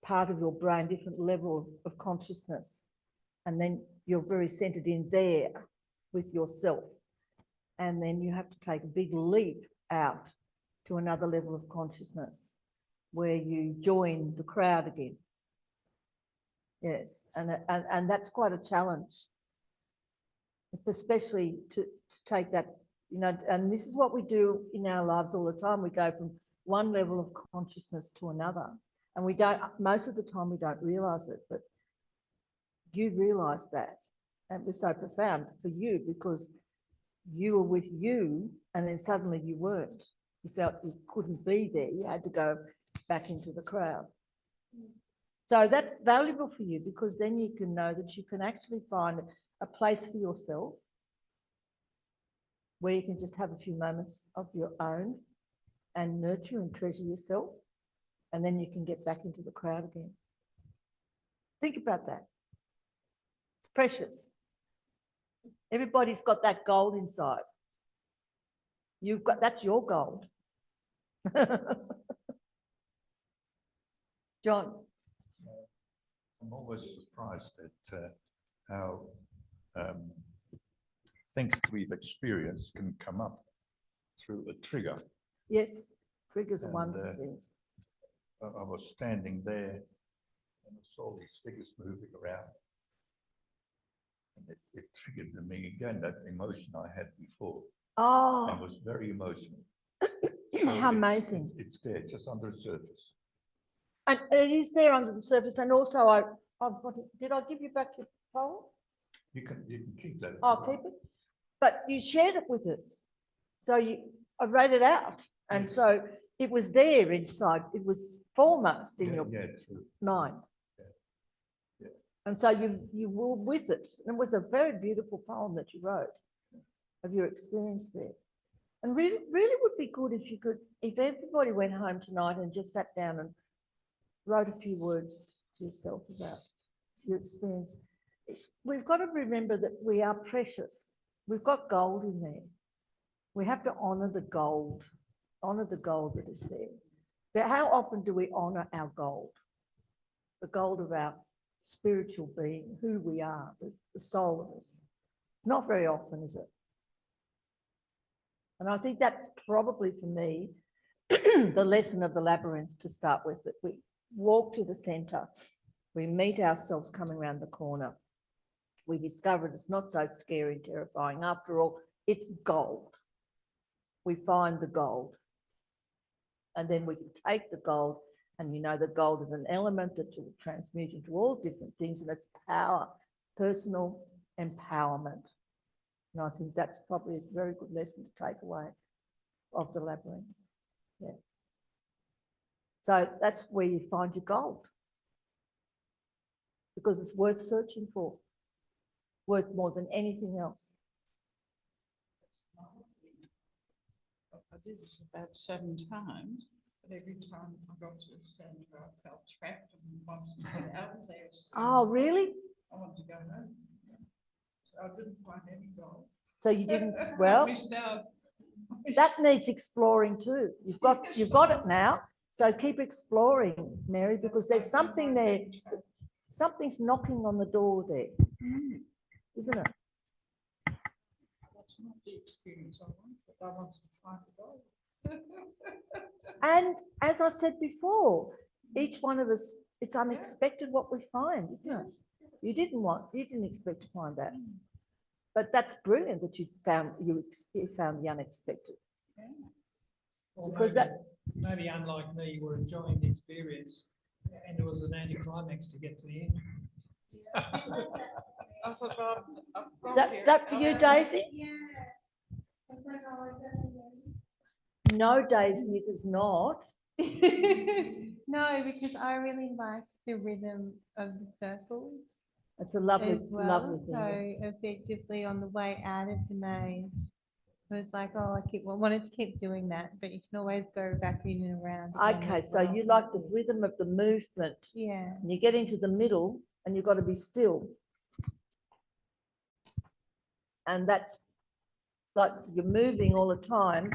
part of your brain, different level of consciousness, and then you're very centred in there with yourself, and then you have to take a big leap out to another level of consciousness where you join the crowd again. Yes, and that's quite a challenge, especially to take that, you know, and this is what we do in our lives all the time. We go from one level of consciousness to another, and we don't, most of the time we don't realise it, but you realise that, and it was so profound for you because you were with you and then suddenly you weren't. You felt you couldn't be there. You had to go back into the crowd. So that's valuable for you because then you can know that you can actually find a place for yourself where you can just have a few moments of your own and nurture and treasure yourself, and then you can get back into the crowd again. Think about that. It's precious. Everybody's got that gold inside. You've got, that's your gold. John. I'm always surprised at how things that we've experienced can come up through a trigger. Yes, triggers are And, wonderful things. I was standing there and I saw these figures moving around. And it triggered in me again that emotion I had before. Oh, It was very emotional. how amazing. It's there, just under the surface. And it is there under the surface. And also, did I give you back your poem? You can keep that. I'll keep it. But you shared it with us. So I wrote it out. And Yes. so it was there inside. It was foremost in your true. mind. Yeah. And so you were with it. And it was a very beautiful poem that you wrote of your experience there. And really would be good if you could, if everybody went home tonight and just sat down and wrote a few words to yourself about your experience. We've got to remember that we are precious. We've got gold in there. We have to honour the gold that is there. But how often do we honour our gold? The gold of our spiritual being, who we are, the soul of us. Not very often, is it? And I think that's probably for me the lesson of the labyrinth to start with, that we walk to the centre, we meet ourselves coming around the corner. We discover it's not so scary and terrifying. After all, it's gold. We find the gold. And then we can take the gold, and you know the gold is an element that will transmute into all different things, and it's power, personal empowerment. And I think that's probably a very good lesson to take away of the labyrinth. Yeah. So that's where you find your gold, because it's worth searching for, worth more than anything else. I did this about 7 times, but every time I got to the centre, I felt trapped and wanted to get out of there. So Oh, really? I wanted to go home. Yeah. So I didn't find any gold. So you didn't, I well, missed out. that needs exploring too. You've got it now. So keep exploring, Mary, because there's something there. Something's knocking on the door there, isn't it? That's not the experience I want, but I wanted to find the gold. And as I said before, each one of us, it's unexpected what we find, isn't it? You didn't expect to find that. But that's brilliant that you found the unexpected. Yeah. Or Because maybe unlike me, you were enjoying the experience, and it was an anticlimax to get to the end. I thought, Is that for you, Daisy? Yeah. No, Daisy, it is not. No, because I really like the rhythm of the circles It's a lovely, as well. lovely thing. So effectively on the way out of the maze, it was like, oh, wanted to keep doing that, but you can always go back in and around. again Okay, as so well. you like the rhythm of the movement. Yeah. And you get into the middle and you've got to be still. And that's like you're moving all the time,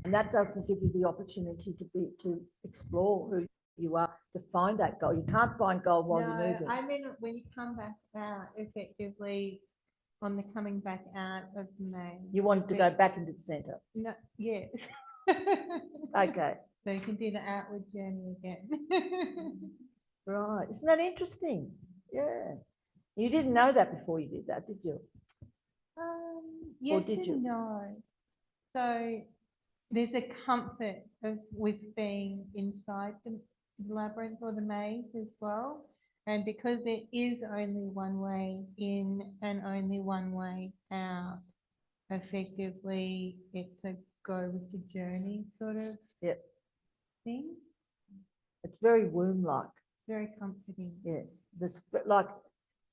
and that doesn't give you the opportunity to explore who you are, to find that goal. You can't find gold while you're moving. I mean, when you come back out, effectively on the coming back out of the maze. You want to go back into the centre. No, yeah. Okay, So you can do the outward journey again. right. Isn't that interesting? Yeah. You didn't know that before you did that, did you? Yes did you? and no. So there's a comfort with being inside the labyrinth or the maze as well. And because there is only one way in and only one way out, effectively it's a go with the journey sort of thing. It's very womb-like. Very comforting. Yes. Like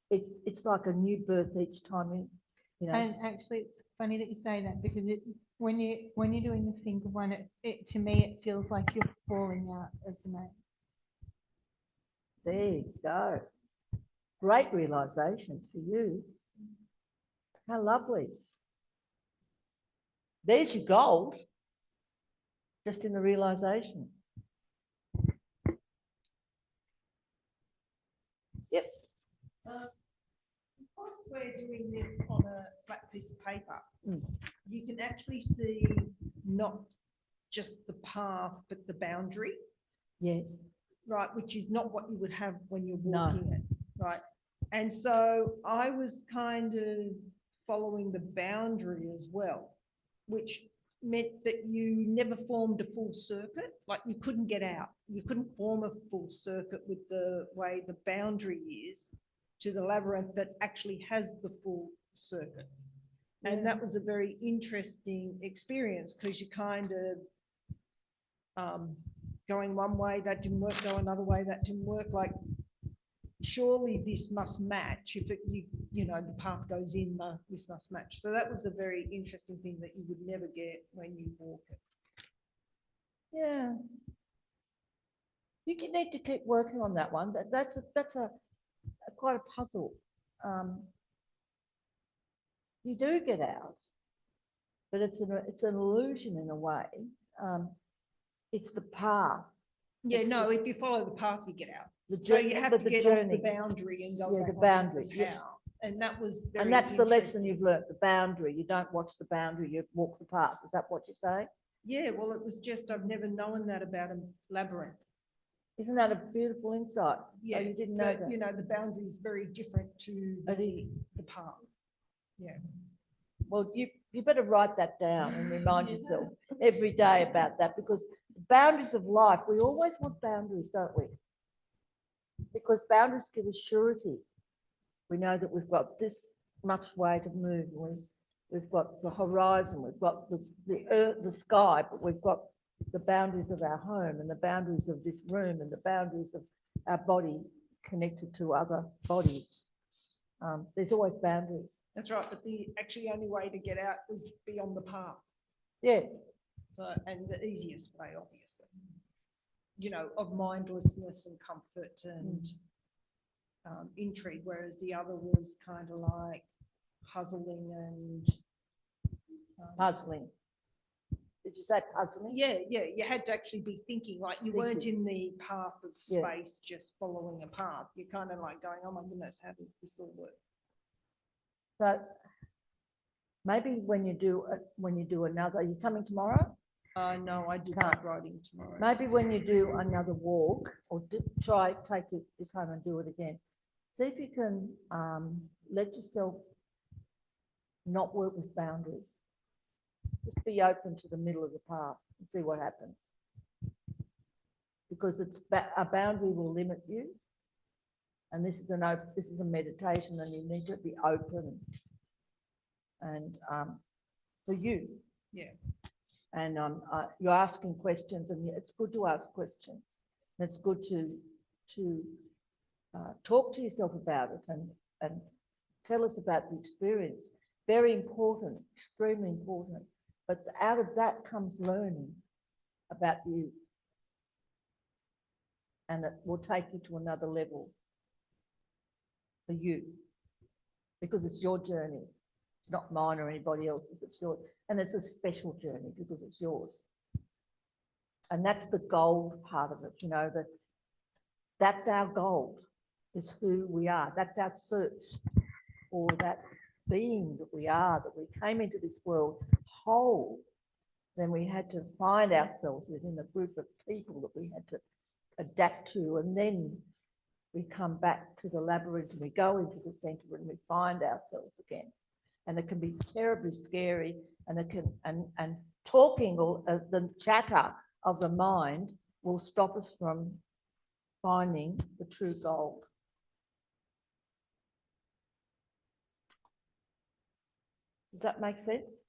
it's like a new birth each time you know. And actually, it's funny that you say that, because when you're doing the finger one, it to me it feels like you're falling out of the maze. There you go. Great realizations for you. How lovely. There's your gold, just in the realization. Yep. Because we're doing this on a flat piece of paper, you can actually see not just the path, but the boundary, Yes. right, which is not what you would have when you're No. walking it, right? And so I was kind of following the boundary as well, which meant that you never formed a full circuit, like you couldn't get out. You couldn't form a full circuit with the way the boundary is to the labyrinth that actually has the full circuit. And that was a very interesting experience, because you kind of going one way, that didn't work, go another way, that didn't work. Like, surely this must match. If it, you know, the path goes in, this must match. So that was a very interesting thing that you would never get when you walk it. Yeah. You need to keep working on that one. That's quite a puzzle. You do get out. but it's an illusion in a way. It's the path. Yeah, It's no, the- if you follow the path, you get out. the So jour- you have but to the get off the journey. boundary and go Yeah, back the onto boundary, the yeah. path. And that was very And that's the lesson interesting. you've learnt, the boundary. You don't watch the boundary, you walk the path. Is that what you say? Yeah, well, it was just, I've never known that about a labyrinth. Isn't that a beautiful insight? So Yeah, you didn't know but, that? you know, the boundary is very different to It is. the path. Well, you better write that down and remind yourself every day about that, because boundaries of life, we always want boundaries, don't we? Because boundaries give us surety. We know that we've got this much way to move. We've got the horizon, we've got the earth, the sky, but we've got the boundaries of our home and the boundaries of this room and the boundaries of our body connected to other bodies. There's always boundaries. That's right, but the actually only way to get out is beyond the path. Yeah, So, and the easiest way, obviously, you know, of mindlessness and comfort and intrigue, whereas the other was kind of like puzzling and puzzling. Did you say puzzling? yeah, you had to actually be thinking, like you weren't in the path of Yeah. space, just following a path. You're kind of like going, oh my goodness, how does this all work? So maybe when you do another, are you coming tomorrow? No, I do Can't. night riding tomorrow. Maybe when you do another walk, or try, take this home and do it again. See if you can let yourself not work with boundaries. Just be open to the middle of the path and see what happens. Because a boundary will limit you. And this is a meditation, and you need to be open and for you. Yeah. And you're asking questions, and it's good to ask questions. And it's good to talk to yourself about it and tell us about the experience. Very important, extremely important. But out of that comes learning about you. And it will take you to another level for you, because it's your journey. It's not mine or anybody else's, it's yours. And it's a special journey because it's yours. And that's the gold part of it, you know, that's our gold, is who we are. That's our search for that being that we are, that we came into this world whole. Then we had to find ourselves within a group of people that we had to adapt to, and then we come back to the labyrinth and we go into the center and we find ourselves again. And it can be terribly scary, and it can, and talking or the chatter of the mind will stop us from finding the true gold. Does that make sense?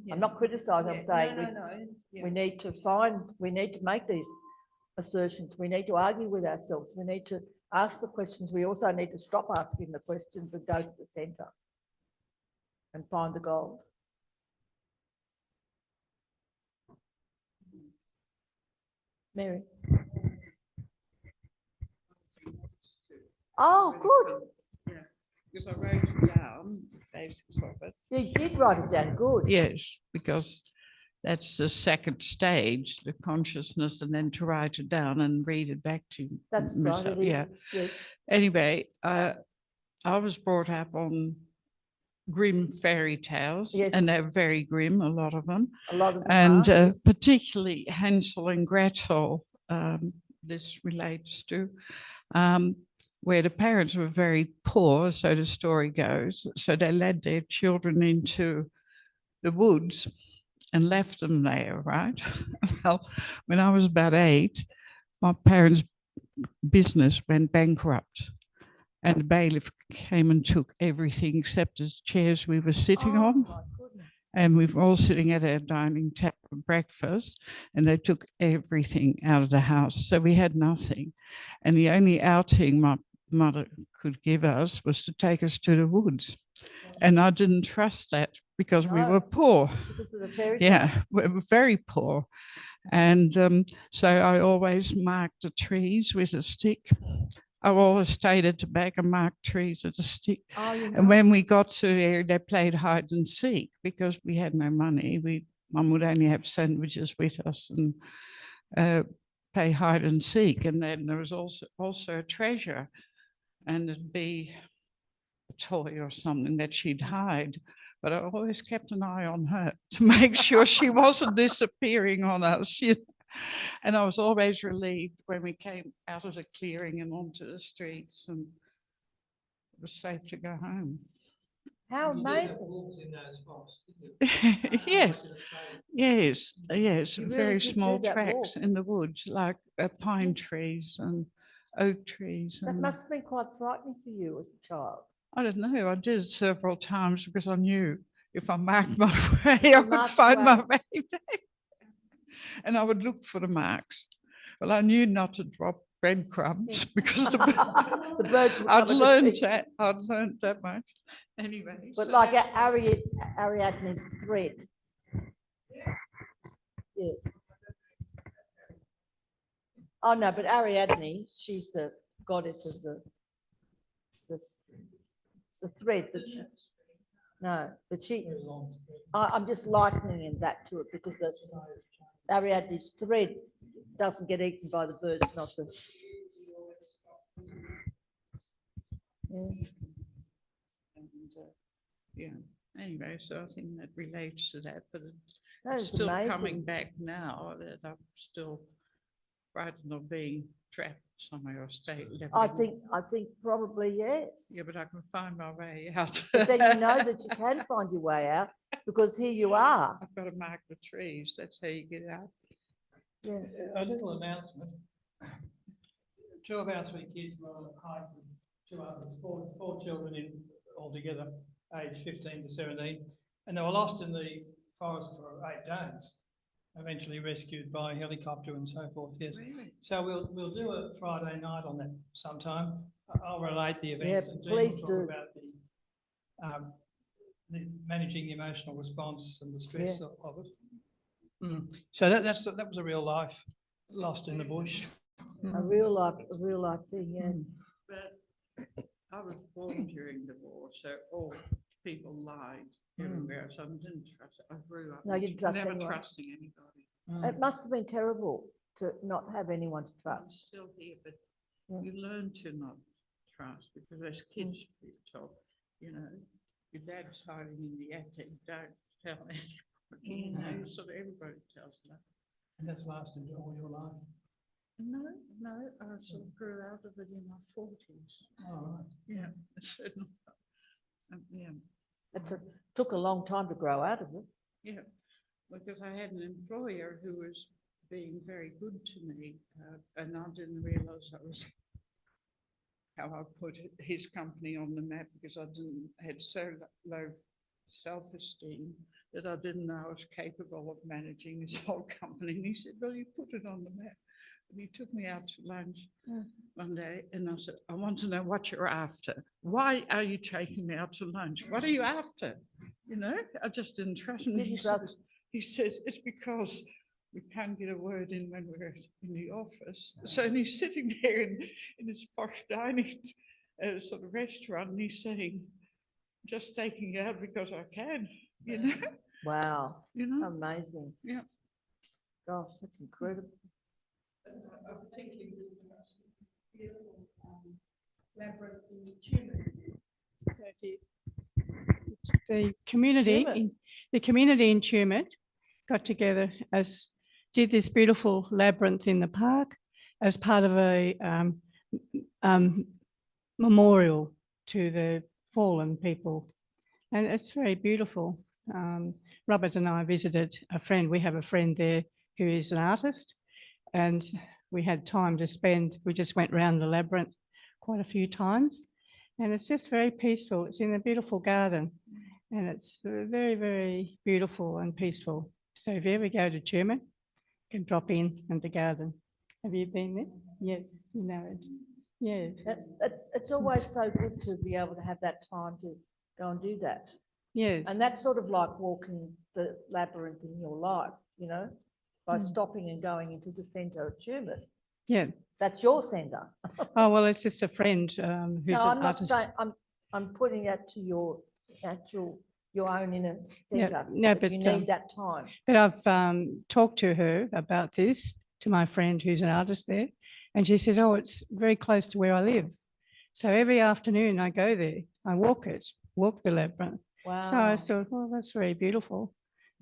Yeah. I'm not criticizing, I'm Yeah. saying No. we need to make these assertions. We need to argue with ourselves. We need to ask the questions. We also need to stop asking the questions and go to the center and find the gold. Mary. Oh, good. Yeah, because I wrote it down, basics of it. You did write it down, good. Yes, because that's the second stage, the consciousness, and then to write it down and read it back to That's right, myself. it is. Yeah. Yes. Anyway, I was brought up on grim fairy tales, Yes. and they're very grim, a lot of them. A lot of them And are, yes. particularly Hansel and Gretel, this relates to, where the parents were very poor, so the story goes. So they led their children into the woods and left them there, right? Well, when I was about 8, my parents' business went bankrupt, and the bailiff came and took everything except the chairs we were sitting Oh, on. my goodness. And we were all sitting at our dining table for breakfast, and they took everything out of the house. So we had nothing. And the only outing my mother could give us was to take us to the woods. And I didn't trust that because we No. were poor. Because of the fairy tale. Yeah, we were very poor. And so I always marked the trees with a stick. I've always stayed at the back and marked trees at a stick. Oh, you And know. when we got to there, they played hide and seek because we had no money. Mum would only have sandwiches with us and play hide and seek. And then there was also a treasure, and it'd be a toy or something that she'd hide. But I always kept an eye on her to make sure she wasn't disappearing on us. You know? And I was always relieved when we came out of the clearing and onto the streets, and it was safe to go home. How You did have amazing. wolves in those forests, didn't you? Yes. Like in Australia. Yes, You really very did do small that tracks walk. in the woods, like pine trees and oak trees. That And must have been quite frightening for you as a child. I don't know, I did it several times because I knew if I marked my way, I could marked find my way. way back. And I would look for the marks. Well, I knew not to drop breadcrumbs because The birds would I'd come and learned defeat you. that. I'd learned that much. Anyway. But so like that's why- Ariadne's thread. Yes. Oh, no, but Ariadne, she's the goddess of the thread that she, no, but she, Very long spread. I'm just likening that to it because the Ariadne's thread doesn't get eaten by the birds, not the. Yeah. And, yeah, anyway, so I think that relates to that, but That it's is still amazing. coming back now that I'm still frightened of being trapped somewhere or stay. I think probably yes. Yeah, but I can find my way out. But then you know that you can find your way out because here you are. I've got to mark the trees. That's how you get out. Yeah. A little announcement. 2 of our 3 kids were on a hike with 2 others, four children in altogether, aged 15 to 17, and they were lost in the forest for 8 days. Eventually rescued by helicopter and so forth. Yes. Really? So we'll do a Friday night on that sometime. I'll relate the events. Yeah, and Jean will please talk do. about the managing the emotional response and the stress of it. So that was a real life lost in the bush. A real life thing, yes. But I was born during the war, so all people lied everywhere. So I didn't trust. I grew up No, you didn't trust never anyone. trusting anybody. It must have been terrible to not have anyone to I'm trust. still here, but Yeah. you learn to not trust because as kids you're told, you know, your dad's hiding in the attic, don't tell anybody. You know, so everybody tells that. And that's lasted all your life. No, I sort of grew out of it in my 40s. Oh, right. Yeah, certainly. Yeah, Took a long time to grow out of it. yeah, because I had an employer who was being very good to me, and I didn't realise that was how I put his company on the map because I had so low self-esteem that I didn't know I was capable of managing this whole company. And he said, well, you put it on the map. And he took me out to lunch one day and I said, I want to know what you're after. Why are you taking me out to lunch? What are you after? You know, I just didn't trust him. He says, it's because we can't get a word in when we're in the office. So and he's sitting there in his posh dining sort of restaurant and he's saying, just taking you out because I can, you know. Wow. You know. Amazing. Yeah. Gosh, that's incredible. Labyrinth in the community, the community in Tumut got together did this beautiful labyrinth in the park as part of a memorial to the fallen people. And it's very beautiful. Robert and I visited a friend. We have a friend there who is an artist and we had time to spend. We just went around the labyrinth quite a few times and it's just very peaceful. It's in a beautiful garden and it's very, very beautiful and peaceful. So if you ever go to Tumut, you can drop in the garden. Have you been there? Yeah, you know it. Yeah. It's always so good to be able to have that time to go and do that. Yes. And that's sort of like walking the labyrinth in your life, you know, by stopping and going into the centre of Tumut. Yeah. That's your centre. Oh, well, it's just a friend who's No, an I'm not artist. saying, I'm putting that to your actual, your own inner centre. no, that you but, need that time. But I've talked to her about this, to my friend who's an artist there, and she said, oh, it's very close to where I live. So every afternoon I go there, I walk the labyrinth. Wow. So I thought, well, that's very beautiful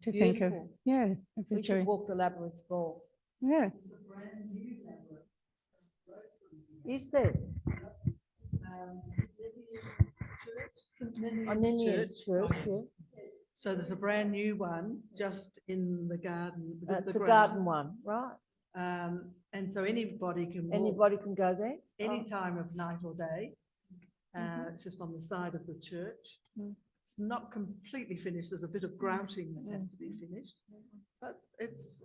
to think of. Beautiful. Yeah. We should walk the labyrinth more. Yeah. Is there? On Ninian's church, yeah. So there's a brand new one just in the garden. with the It's a ground. garden one, right? And so anybody can walk Anybody can go there? any Oh. time of night or day. It's just on the side of the church. Mm. It's not completely finished. There's a bit of grouting that has to be finished, but it's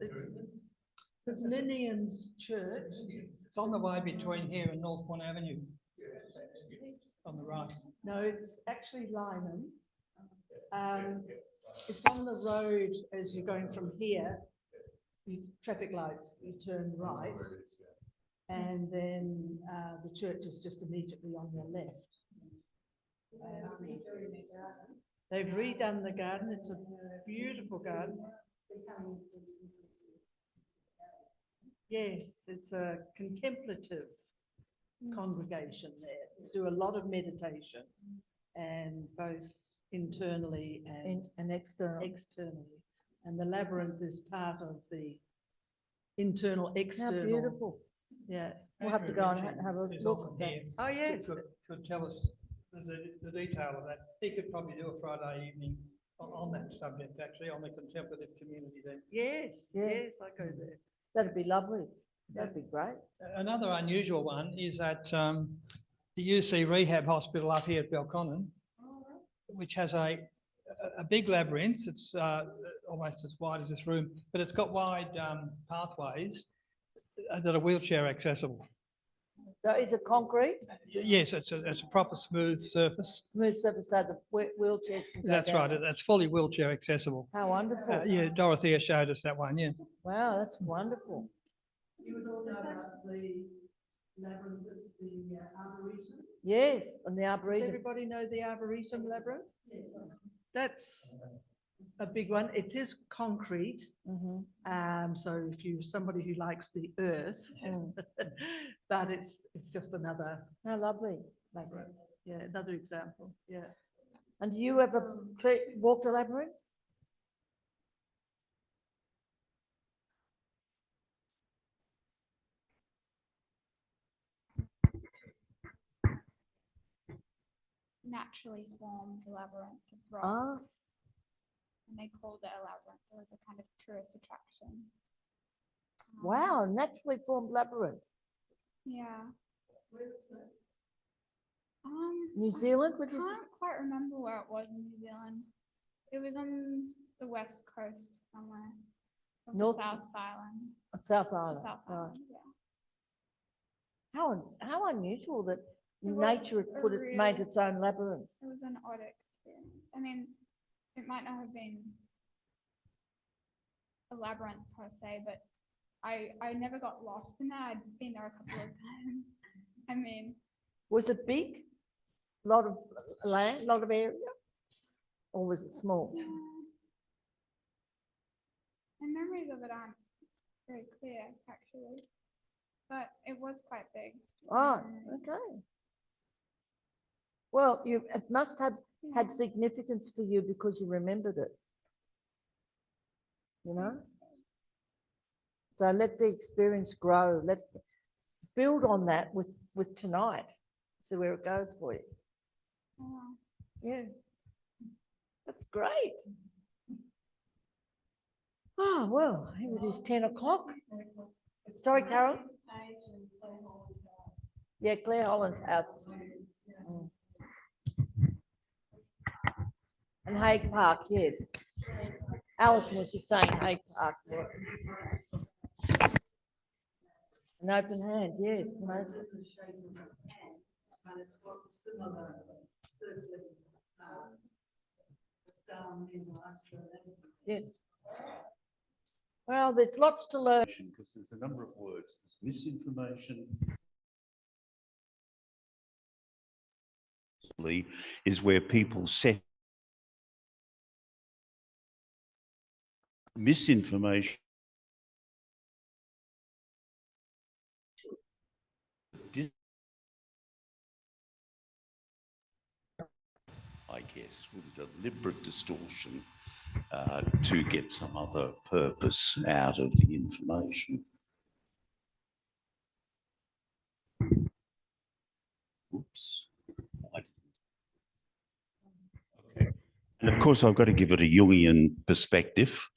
St. Ninian's Church. It's on the way between here and Northbourne Avenue. On the right. No, it's actually Lyneham. It's on the road as you're going from here. Traffic lights, you turn right. And then the church is just immediately on your left. They've redone the garden. It's a beautiful garden. Yes, it's a contemplative congregation there. Do a lot of meditation and both internally and externally. And the labyrinth is part of the internal, How external. beautiful. Yeah. We'll have to go and have a Who's look often at that. here Oh, yes. Could tell us the detail of that. He could probably do a Friday evening on that subject, actually, on the contemplative community then. Yes, Yeah. yes, I go there. That'd be lovely. That'd be great. Another unusual one is at the UC Rehab Hospital up here at Belconnen, which has a big labyrinth. It's almost as wide as this room, but it's got wide pathways that are wheelchair accessible. So is it concrete? Yes, it's a proper smooth surface. Smooth surface so the wheelchairs can go That's down right. it? It's fully wheelchair accessible. How wonderful. Yeah, Dorothea showed us that one. Yeah. Wow, that's wonderful. You would all know about the labyrinth, the arboretum. Yes, and the Does arboretum. everybody know the arboretum labyrinth? Yes. That's a big one. It is concrete. Mhm. So if you somebody who likes the earth, but it's just another How lovely. labyrinth. Yeah, another example. Yeah. And do you ever walked a labyrinth? Naturally formed labyrinth of rock, Ah, and they called it a labyrinth. It was a kind of tourist attraction. wow, naturally formed labyrinth. Yeah. New Zealand, I would you can't just? quite remember where it was in New Zealand. It was on the west coast somewhere. Of the North- South Island. South Island. South right. Island, yeah. How unusual that It was nature had a made real- its own labyrinths. It was an odd experience. I mean, it might not have been a labyrinth per se, but I never got lost in that. I'd been there a couple of times. I mean, Was it big? Lot of land, lot of area? Or was it small? my memories of it aren't very clear, actually. But it was quite big. Oh, okay. Well, it must have Yeah. had significance for you because you remembered it. You know? So let the experience grow. Let's build on that with tonight. See where it goes for you. Yeah. Yeah. That's great. Oh, well, here it is 10 o'clock. Sorry, Carol? Yeah, Claire Holland's house. Mm. And Hague Park, yes. Alison was just saying Hague Park. Yeah. An open hand, yes. Most. And it's got similar circling, down in Yeah. Well, there's lots to learn. Because there's a number of words. There's misinformation. Is where people set misinformation. I guess with a deliberate distortion to get some other purpose out of the information. Oops. Okay. And of course, I've got to give it a Jungian perspective.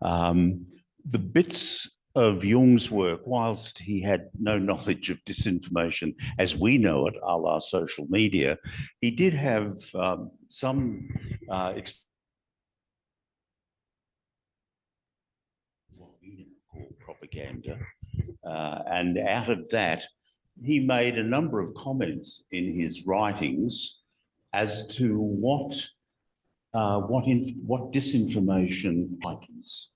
The bits of Jung's work, whilst he had no knowledge of disinformation as we know it, a la social media, he did have some what we now call propaganda. And out of that, he made a number of comments in his writings as to what disinformation is.